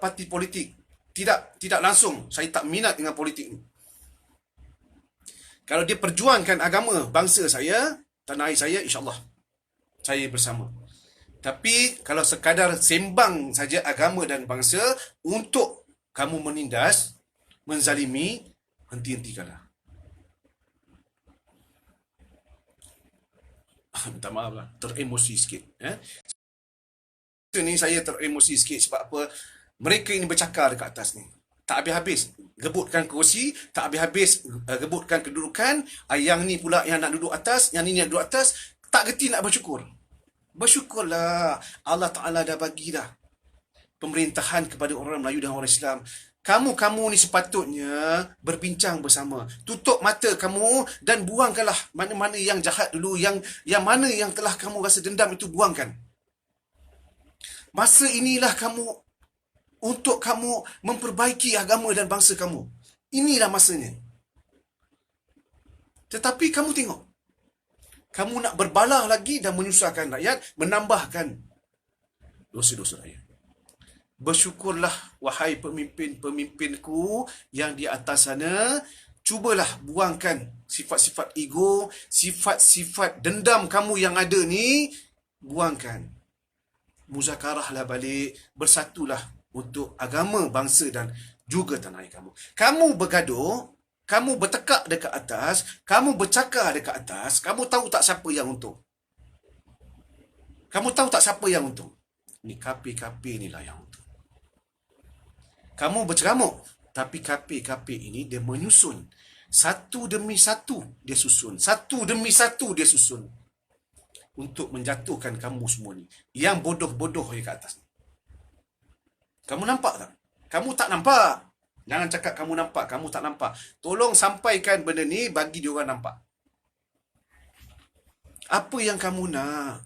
parti politik. Tidak langsung. Saya tak minat dengan politik ni. Kalau dia perjuangkan agama bangsa saya, tanah air saya, insyaAllah saya bersama. Tapi kalau sekadar sembang saja agama dan bangsa untuk kamu menindas, menzalimi, henti-hentikanlah. Minta maaf lah, teremosi sikit. Ni saya teremosi sikit sebab apa? Mereka ini bercakap dekat atas ni. Tak habis-habis rebutkan kerusi, tak habis-habis rebutkan kedudukan. Yang ni pula yang nak duduk atas, yang ni nak duduk atas. Tak gerti nak bersyukur. Bersyukurlah. Allah Ta'ala dah bagi dah pemerintahan kepada orang Melayu dan orang Islam. Kamu ni sepatutnya berbincang bersama. Tutup mata kamu dan buangkanlah mana-mana yang jahat dulu. Yang mana yang telah kamu rasa dendam itu buangkan. Masa inilah untuk kamu memperbaiki agama dan bangsa kamu. Inilah masanya. Tetapi kamu tengok. Kamu nak berbalah lagi dan menyusahkan rakyat, menambahkan dosa-dosa rakyat. Bersyukurlah, wahai pemimpin-pemimpinku yang di atas sana. Cubalah buangkan sifat-sifat ego, sifat-sifat dendam kamu yang ada ni. Buangkan. Muzakarahlah balik. Bersatulah untuk agama, bangsa dan juga tanah air kamu. Kamu bergaduh, kamu bertekak dekat atas, kamu bercakap dekat atas, kamu tahu tak siapa yang untung? Kamu tahu tak siapa yang untung? Ni kapi-kapi inilah yang untung. Kamu berceramuk, tapi kapi-kapi ini dia menyusun. Satu demi satu dia susun. Satu demi satu dia susun. Untuk menjatuhkan kamu semua ni. Yang bodoh-bodoh yang kat atas ni. Kamu nampak tak? Kamu tak nampak. Jangan cakap kamu nampak. Kamu tak nampak. Tolong sampaikan benda ni bagi diorang nampak. Apa yang kamu nak?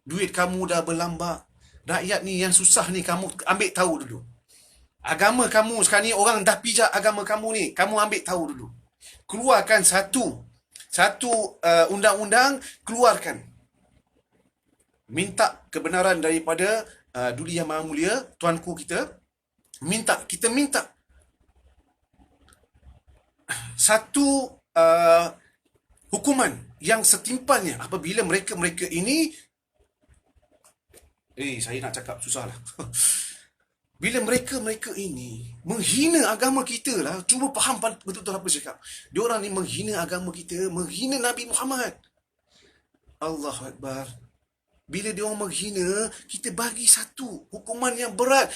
Duit kamu dah berlambak. Rakyat ni yang susah ni kamu ambil tahu dulu. Agama kamu sekarang ni orang dah pijak agama kamu ni. Kamu ambil tahu dulu. Keluarkan satu undang-undang. Keluarkan. Minta kebenaran daripada Duli Yang Maha Mulia, Tuanku kita minta satu hukuman yang setimpalnya apabila mereka ini saya nak cakap susah lah. Bila mereka ini menghina agama kita lah, cuba faham betul-betul apa saya cakap. Diorang ni menghina agama kita, menghina Nabi Muhammad. Allahu Akbar. Bila diorang menghina, kita bagi satu hukuman yang berat.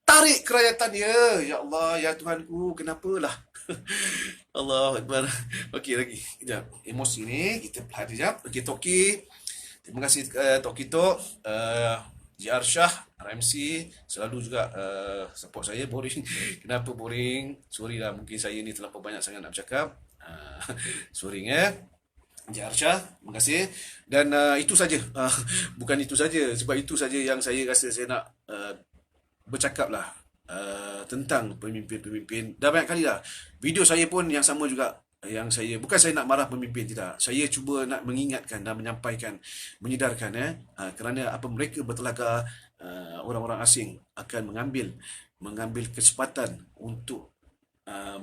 Tarik kerayatan dia. Ya Allah, ya Tuhanku, kenapalah? Allahu Akbar. Okey lagi. Sekejap. Emosi ni kita pelajari sekejap. Okey, Toki. Terima kasih Toki Tok. JR Shah, RMC selalu juga support saya. Boring. Kenapa boring? Sorry lah, mungkin saya ni terlalu banyak sangat nak bercakap. Sorry JR Shah, terima kasih. Dan itu saja. Bukan itu saja, sebab itu saja yang saya rasa saya nak bercakap lah tentang pemimpin-pemimpin. Dah banyak kali lah video saya pun yang sama juga. Yang saya, bukan saya nak marah pemimpin, tidak. Saya cuba nak mengingatkan dan menyampaikan, menyedarkan kerana apa mereka bertelaga, orang-orang asing akan mengambil kesempatan untuk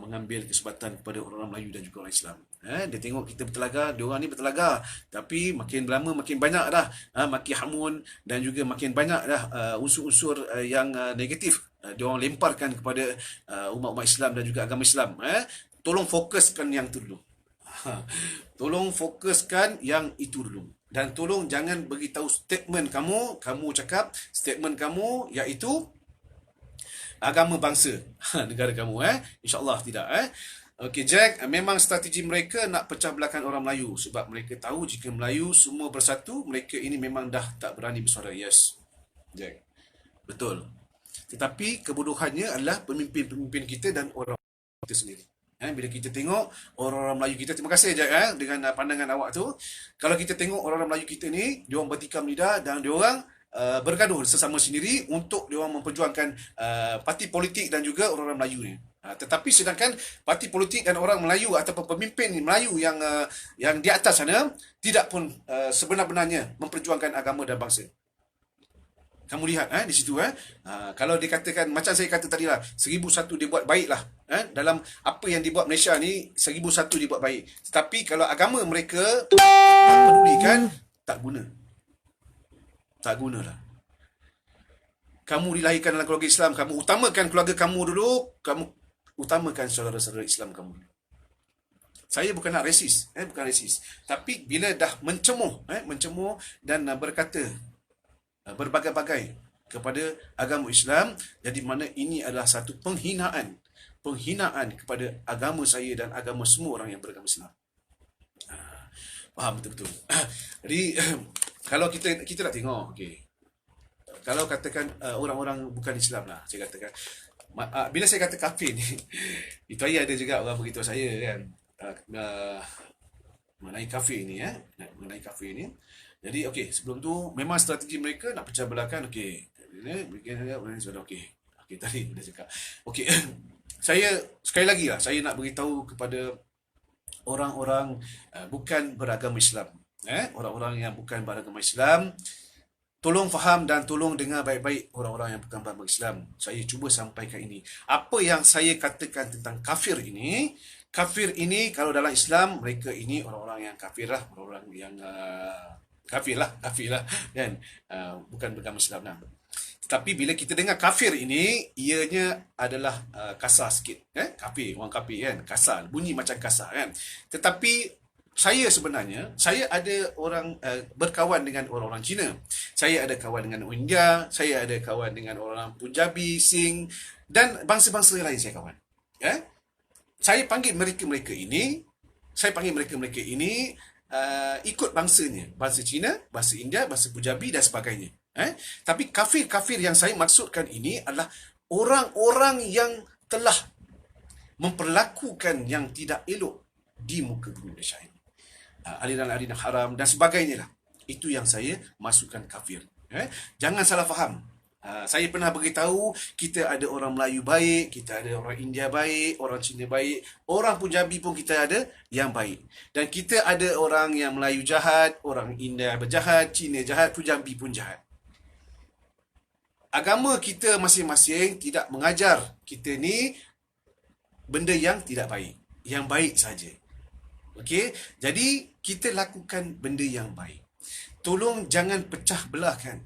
mengambil kesempatan kepada orang Melayu dan juga orang Islam. Dia tengok kita bertelaga, diorang ni bertelaga, tapi makin lama makin banyak dah makin hamun dan juga makin banyak dah unsur-unsur yang negatif diorang lemparkan kepada umat-umat Islam dan juga agama Islam. Tolong fokuskan yang itu dulu. Tolong fokuskan yang itu dulu. Dan tolong jangan beritahu statement kamu cakap statement kamu iaitu agama bangsa negara kamu. InsyaAllah tidak. Okey Jack, memang strategi mereka nak pecah belahkan orang Melayu sebab mereka tahu jika Melayu semua bersatu, mereka ini memang dah tak berani bersuara. Yes, Jack. Betul. Tetapi kebodohannya adalah pemimpin-pemimpin kita dan orang kita sendiri. Bila kita tengok orang-orang Melayu kita, terima kasih Jack dengan pandangan awak tu. Kalau kita tengok orang-orang Melayu kita ni, diorang bertikam lidah dan diorang bergaduh sesama sendiri untuk diorang memperjuangkan parti politik dan juga orang-orang Melayu ni. Tetapi sedangkan parti politik dan orang Melayu ataupun pemimpin Melayu yang di atas sana tidak pun sebenar-benarnya memperjuangkan agama dan bangsa. Kamu lihat di situ kalau dikatakan macam saya kata tadi lah, 1001 dia buat baik lah dalam apa yang dibuat Malaysia ni, 1001 dia buat baik. Tetapi kalau agama mereka pedulikan, tak gunalah. Kamu dilahirkan dalam keluarga Islam, kamu utamakan keluarga kamu dulu, kamu utamakan saudara-saudara Islam kamu. Saya bukan nak resis, bukan resis. Tapi bila dah mencemuh dan berkata berbagai-bagai kepada agama Islam, jadi mana ini adalah satu penghinaan kepada agama saya dan agama semua orang yang beragama Islam. Faham betul-betul. Jadi kalau kita nak tengok, okey, kalau katakan orang-orang bukan Islam lah, saya katakan bila saya kata kafir ni, itu ada juga orang beritahu saya kan mengenai kafir ni mengenai kafir ni. Jadi okey, sebelum tu memang strategi mereka nak pecah belahkan. Okey, okey tadi dah cakap. Okey, saya sekali lagi lah, saya nak beritahu kepada orang-orang bukan beragama Islam, orang-orang yang bukan beragama Islam, tolong faham dan tolong dengar baik-baik orang-orang yang bukan beragama Islam. Saya cuba sampaikan ini. Apa yang saya katakan tentang kafir ini kalau dalam Islam, mereka ini orang-orang yang kafir lah, orang-orang yang kafir lah kan, bukan beragama Islam lah. Tetapi bila kita dengar kafir ini, ianya adalah kasar sikit, kafir, orang kafir kan, kasar, bunyi macam kasar kan. Tetapi saya sebenarnya, saya ada orang berkawan dengan orang-orang Cina, saya ada kawan dengan orang India, saya ada kawan dengan orang Punjabi, Singh dan bangsa-bangsa lain saya kawan. Saya panggil mereka-mereka ini ikut bangsanya, bahasa Cina, bahasa India, bahasa Punjabi dan sebagainya. Tapi kafir-kafir yang saya maksudkan ini adalah orang-orang yang telah memperlakukan yang tidak elok di muka bumi Malaysia ini. Aliran-aliran haram dan sebagainya lah. Itu yang saya masukkan kafir. Jangan salah faham. Saya pernah beritahu, kita ada orang Melayu baik, kita ada orang India baik, orang Cina baik, orang Punjabi pun kita ada yang baik. Dan kita ada orang yang Melayu jahat, orang India berjahat, Cina jahat, Punjabi pun jahat. agama kita masing-masing tidak mengajar kita ni benda yang tidak baik, yang baik saja. Okey, jadi kita lakukan benda yang baik. Tolong jangan pecah belahkan.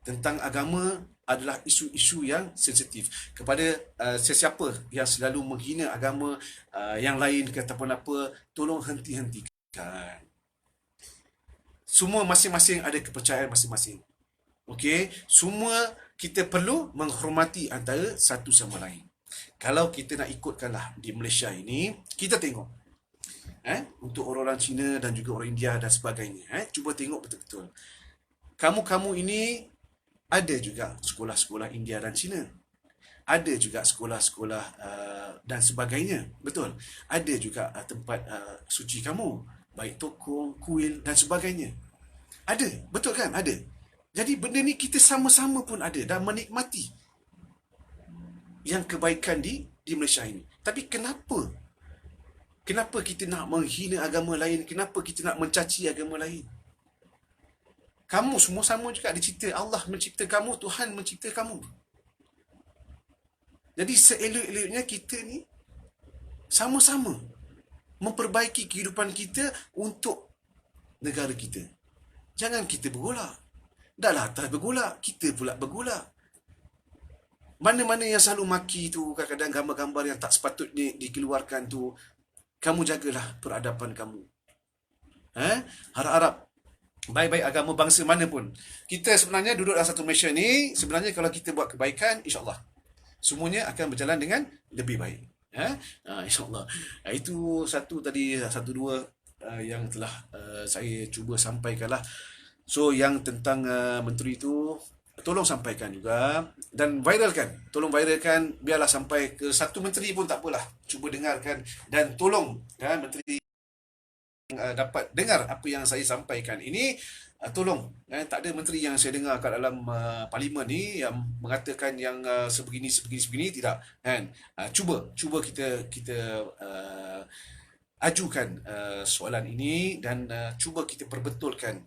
Tentang agama adalah isu-isu yang sensitif. Kepada sesiapa yang selalu menghina agama yang lain ke ataupun apa, tolong henti-hentikan. Semua masing-masing ada kepercayaan masing-masing. Okey, semua kita perlu menghormati antara satu sama lain. Kalau kita nak ikutkanlah di Malaysia ini, kita tengok untuk orang-orang Cina dan juga orang India dan sebagainya, cuba tengok betul-betul. Kamu-kamu ini ada juga sekolah-sekolah India dan Cina. Ada juga sekolah-sekolah dan sebagainya. Betul. Ada juga tempat suci kamu. Baik tokong, kuil dan sebagainya. Ada. Betul kan? Ada. Jadi benda ni kita sama-sama pun ada dan menikmati yang kebaikan di Malaysia ini. Tapi kenapa kita nak menghina agama lain? Kenapa kita nak mencaci agama lain? Kamu semua sama juga dicipta. Allah mencipta kamu, Tuhan mencipta kamu. Jadi seelok-eloknya kita ni sama-sama memperbaiki kehidupan kita untuk negara kita. Jangan kita bergolak. Dahlah atas bergolak, kita pula bergolak. Mana-mana yang selalu maki tu, kadang-kadang gambar-gambar yang tak sepatutnya dikeluarkan tu, kamu jagalah peradaban kamu. Harap-harap baik-baik agama bangsa mana pun. Kita sebenarnya duduk dalam satu Malaysia ni, sebenarnya kalau kita buat kebaikan, insyaAllah semuanya akan berjalan dengan lebih baik. InsyaAllah. Itu satu dua yang telah saya cuba sampaikanlah. So yang tentang menteri itu, tolong sampaikan juga dan viralkan. Tolong viralkan, biarlah sampai ke satu menteri pun tak apalah. Cuba dengarkan dan tolong menteri dapat dengar apa yang saya sampaikan ini. Tolong, tak ada menteri yang saya dengar kat dalam parlimen ni yang mengatakan yang sebegini tidak kan. Cuba kita ajukan soalan ini dan cuba kita perbetulkan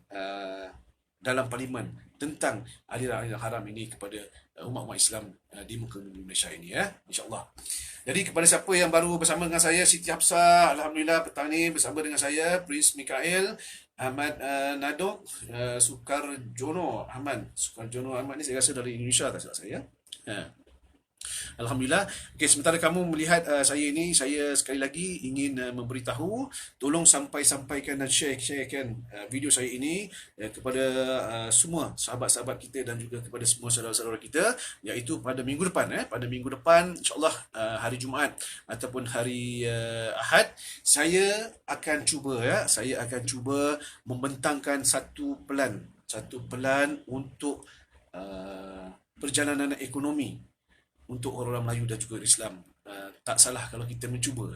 dalam parlimen tentang aliran-aliran haram ini kepada umat-umat Islam di muka bumi Malaysia ini, insyaAllah. Jadi kepada siapa yang baru bersama dengan saya, Siti Hafsah, Alhamdulillah petang ni bersama dengan saya Prince Mikael Ahmad Nadok Sukarjono Ahmad ni saya rasa dari Indonesia, tak silap saya. Alhamdulillah. Okey, sementara kamu melihat saya ini, saya sekali lagi ingin memberitahu, tolong sampaikan dan sharekan video saya ini kepada semua sahabat-sahabat kita dan juga kepada semua saudara-saudara kita, iaitu pada minggu depan pada minggu depan insya-Allah, hari Jumaat ataupun hari Ahad, saya akan cuba membentangkan satu plan untuk perjalanan ekonomi untuk orang Melayu dan juga Islam. Tak salah kalau kita mencuba.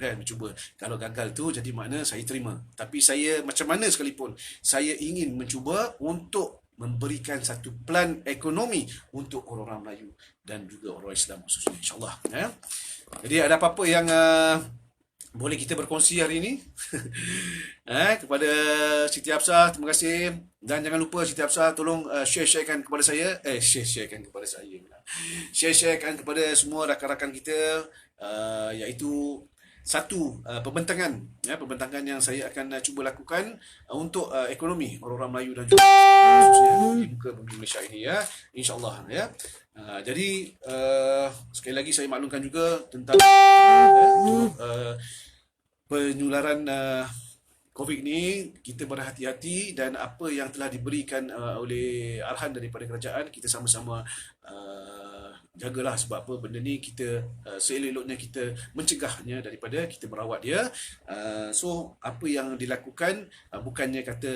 Kalau gagal tu jadi makna saya terima. Tapi saya macam mana sekalipun, saya ingin mencuba untuk memberikan satu plan ekonomi untuk orang Melayu dan juga orang Islam khususnya, insyaAllah. Jadi ada apa-apa yang boleh kita berkongsi hari ini? Kepada Siti Hafsah, terima kasih. Dan jangan lupa Siti Hafsah tolong sharekan kepada saya. Sharekan kepada saya. Sharekan kepada semua rakan-rakan kita, iaitu satu pembentangan yang saya akan cuba lakukan untuk ekonomi orang-orang Melayu dan juga khususnya di muka bumi Malaysia ini, insyaAllah. Jadi sekali lagi saya maklumkan juga tentang penularan COVID ni, kita berhati-hati dan apa yang telah diberikan oleh arahan daripada kerajaan, kita sama-sama jagalah. Sebab apa, benda ni kita seelok-eloknya kita mencegahnya daripada kita merawat dia. So apa yang dilakukan, bukannya kata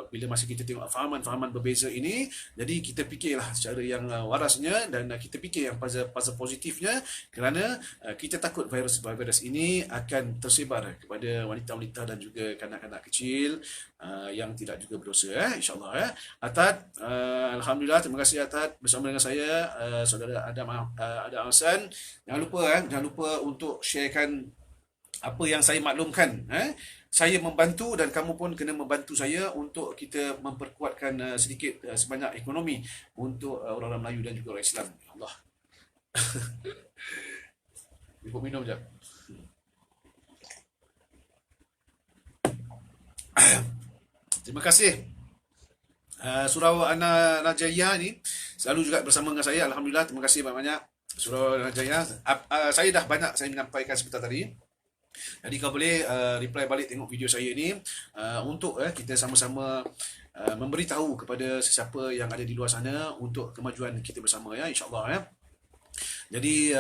bila masa kita tengok fahaman-fahaman berbeza ini, jadi kita fikirlah secara yang warasnya dan kita fikir yang fasa positifnya, kerana kita takut virus ini akan tersebar kepada wanita-wanita dan juga kanak-kanak kecil yang tidak juga berdosa, insyaAllah. Atat, Alhamdulillah, terima kasih Atat bersama dengan saya, saudara Adam Hasan. Jangan lupa untuk sharekan apa yang saya maklumkan, saya membantu dan kamu pun kena membantu saya untuk kita memperkuatkan sedikit sebanyak ekonomi untuk orang-orang Melayu dan juga orang Islam. Ya Allah, ibu minum jap. Terima kasih. Surau Ana Najaya ni selalu juga bersama dengan saya. Alhamdulillah, terima kasih banyak-banyak Surau Najaya. Saya dah banyak saya menyampaikan sebentar tadi. Jadi kau boleh reply balik tengok video saya ni untuk kita sama-sama memberitahu kepada sesiapa yang ada di luar sana untuk kemajuan kita bersama, ya, insya-Allah, ya. Jadi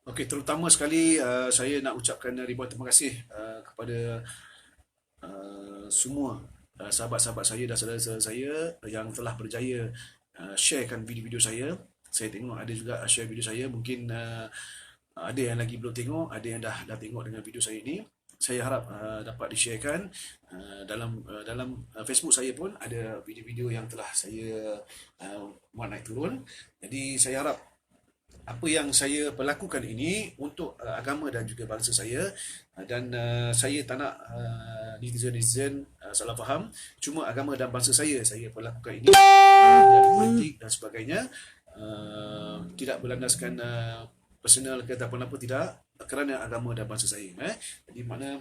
okey, terutama sekali saya nak ucapkan ribuan terima kasih kepada semua sahabat-sahabat saya dan saudara-saudara saya yang telah berjaya sharekan video-video saya. Saya tengok ada juga share video saya. Mungkin ada yang lagi belum tengok, ada yang dah tengok dengan video saya ini. Saya harap dapat di-sharekan dalam Facebook saya pun ada video-video yang telah saya buat naik turun. Jadi saya harap apa yang saya perlakukan ini untuk agama dan juga bangsa saya, dan saya tak nak netizen salah faham. Cuma agama dan bangsa saya perlakukan ini dari politik dan sebagainya, tidak berlandaskan personal ke ataupun apa, tidak, kerana agama dan bangsa saya. Jadi makna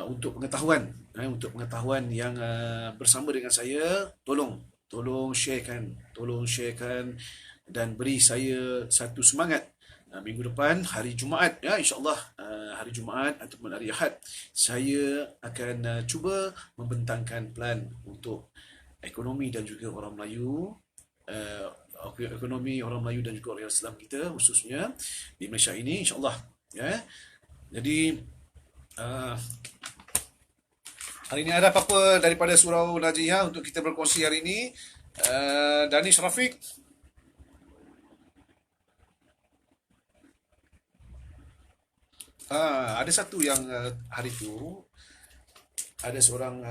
untuk pengetahuan yang bersama dengan saya, tolong sharekan dan beri saya satu semangat. Minggu depan hari Jumaat, ya, insya-Allah, hari Jumaat ataupun hari Ahad, saya akan cuba membentangkan plan untuk ekonomi dan juga orang Melayu, ekonomi orang Melayu dan juga orang Islam kita khususnya di Malaysia ini, insya-Allah, ya. Jadi hari ini ada apa-apa daripada Surau Najiyah untuk kita berkongsi hari ini? Danish Rafiq. Ada satu yang hari tu ada seorang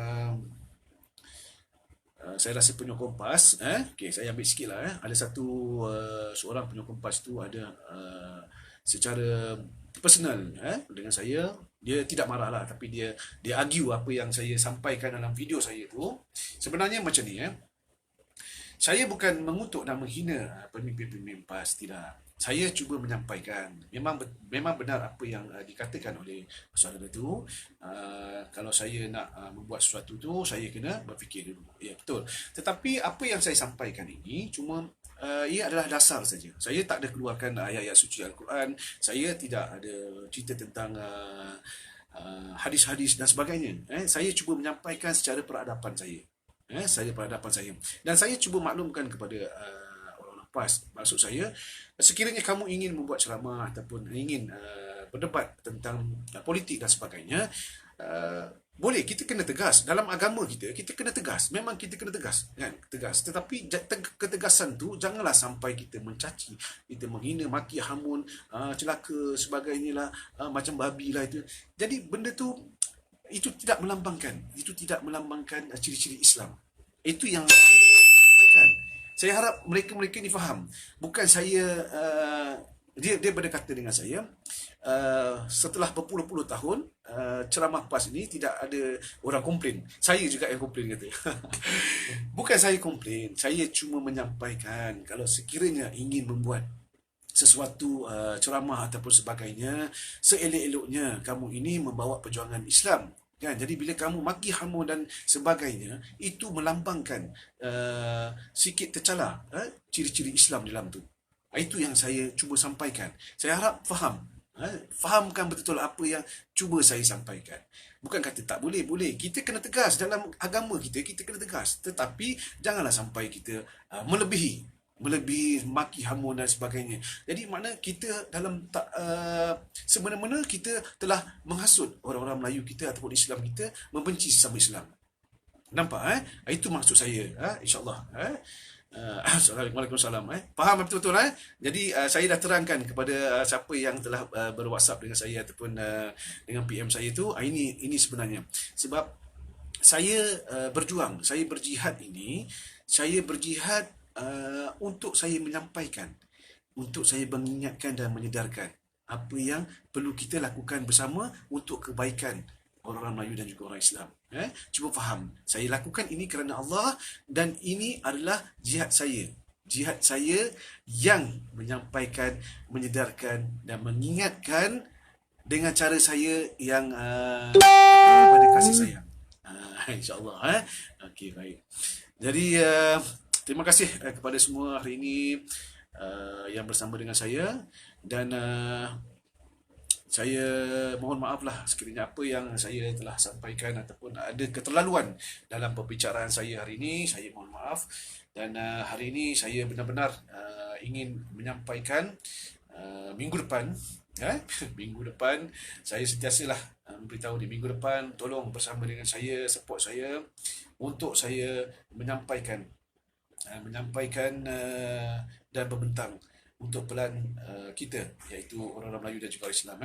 saya rasa penyokong PAS, okey, saya ambil sikit lah. Ada satu seorang penyokong PAS tu ada secara personal dengan saya. Dia tidak marah lah, tapi dia argue apa yang saya sampaikan dalam video saya tu. Sebenarnya macam ni, saya bukan mengutuk dan menghina pemimpin-pemimpin PAS, tidak. Saya cuba menyampaikan memang benar apa yang dikatakan oleh saudara itu. Kalau saya nak membuat sesuatu tu, saya kena berfikir dulu. Ya, betul. Tetapi apa yang saya sampaikan ini cuma ia adalah dasar saja. Saya tak ada keluarkan ayat-ayat suci Al-Quran. Saya tidak ada cerita tentang hadis-hadis dan sebagainya. Saya cuba menyampaikan secara peradaban saya. Dan saya cuba maklumkan kepada orang-orang PAS. Maksud saya, sekiranya kamu ingin membuat ceramah ataupun ingin berdebat tentang politik dan sebagainya, boleh, kita kena tegas. Dalam agama kita kena tegas. Memang kita kena tegas, kan? Tegas. Tetapi ketegasan tu janganlah sampai kita mencaci, kita menghina, maki, hamun, celaka, sebagainya lah, macam babi lah itu. Jadi benda tu itu tidak melambangkan ciri-ciri Islam. Itu yang sampaikan. Saya harap mereka ni faham. Bukan saya dia berkata dengan saya setelah berpuluh-puluh tahun ceramah PAS ini tidak ada orang komplain. Saya juga yang komplain, kata. Bukan saya komplain, saya cuma menyampaikan kalau sekiranya ingin membuat sesuatu ceramah ataupun sebagainya, seelok-eloknya kamu ini membawa perjuangan Islam, kan? Jadi bila kamu maki, hamun dan sebagainya, itu melambangkan sikit tercela ciri-ciri Islam dalam tu. Itu yang saya cuba sampaikan. Saya harap faham. Fahamkan betul apa yang cuba saya sampaikan. Bukan kata tak boleh, boleh. Kita kena tegas dalam agama kita kena tegas. Tetapi janganlah sampai kita melebihi maki, hamun dan sebagainya. Jadi makna kita dalam semena-mena kita telah menghasut orang-orang Melayu kita ataupun Islam kita membenci sesama Islam. Nampak? Itu maksud saya, insya-Allah. Assalamualaikum salam. Faham betul-betul Jadi saya dah terangkan kepada siapa yang telah ber-WhatsApp dengan saya ataupun dengan PM saya tu, ini sebenarnya. Sebab saya berjuang, saya berjihad ini, saya berjihad untuk saya menyampaikan, untuk saya mengingatkan dan menyedarkan apa yang perlu kita lakukan bersama untuk kebaikan orang-orang Melayu dan juga orang Islam. Cuba faham, saya lakukan ini kerana Allah dan ini adalah jihad saya. Jihad saya yang menyampaikan, menyedarkan dan mengingatkan dengan cara saya yang daripada kasih sayang. InsyaAllah. Okey, baik. Jadi, terima kasih kepada semua hari ini yang bersama dengan saya. Dan saya mohon maaf lah sekiranya apa yang saya telah sampaikan ataupun ada keterlaluan dalam perbicaraan saya hari ini. Saya mohon maaf. Dan hari ini saya benar-benar ingin menyampaikan minggu depan, minggu depan saya sentiasalah memberitahu di minggu depan tolong bersama dengan saya, support saya untuk saya menyampaikan dan membentang untuk pelan kita, iaitu orang-orang Melayu dan juga Islam.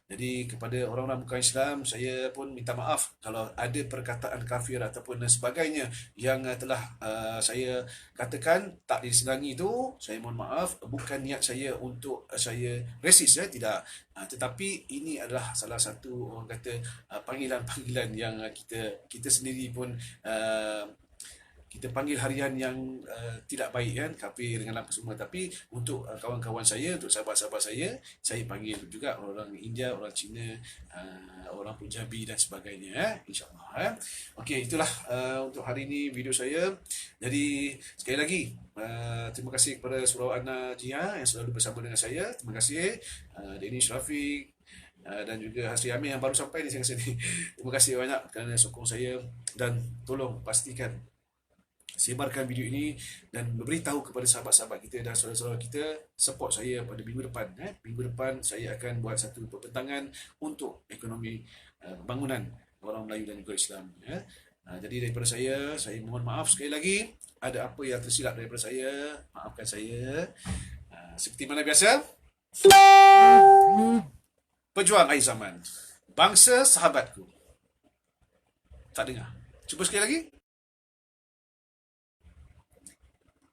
Jadi kepada orang-orang bukan Islam, saya pun minta maaf kalau ada perkataan kafir ataupun sebagainya yang telah saya katakan tak disenangi itu. Saya mohon maaf, bukan niat saya untuk saya resis, tidak. Tetapi ini adalah salah satu, orang kata, panggilan-panggilan yang kita sendiri pun kita panggil harian yang tidak baik, kafir dengan apa semua. Tapi untuk kawan-kawan saya, untuk sahabat-sahabat saya panggil juga orang India, orang Cina, orang Punjabi dan sebagainya, insyaAllah. Okey, itulah untuk hari ini video saya. Jadi sekali lagi terima kasih kepada Surau Ana Jia yang selalu bersama dengan saya. Terima kasih Denny Syafiq dan juga Hasri Amir yang baru sampai di sini. Terima kasih banyak kerana sokong saya, dan tolong pastikan sebarkan video ini dan beritahu kepada sahabat-sahabat kita dan saudara-saudara kita, support saya pada minggu depan. Minggu depan saya akan buat satu perbentangan untuk ekonomi pembangunan orang Melayu dan juga Islam. Jadi daripada saya mohon maaf sekali lagi. Ada apa yang tersilap daripada saya, maafkan saya. Seperti mana biasa, pejuang akhir zaman, bangsa sahabatku. Tak dengar? Cuba sekali lagi.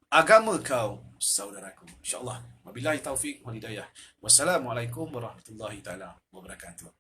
Agama kau saudaraku. InsyaAllah. Wabillahi taufiq wal hidayah. Wassalamualaikum warahmatullahi taala wabarakatuh.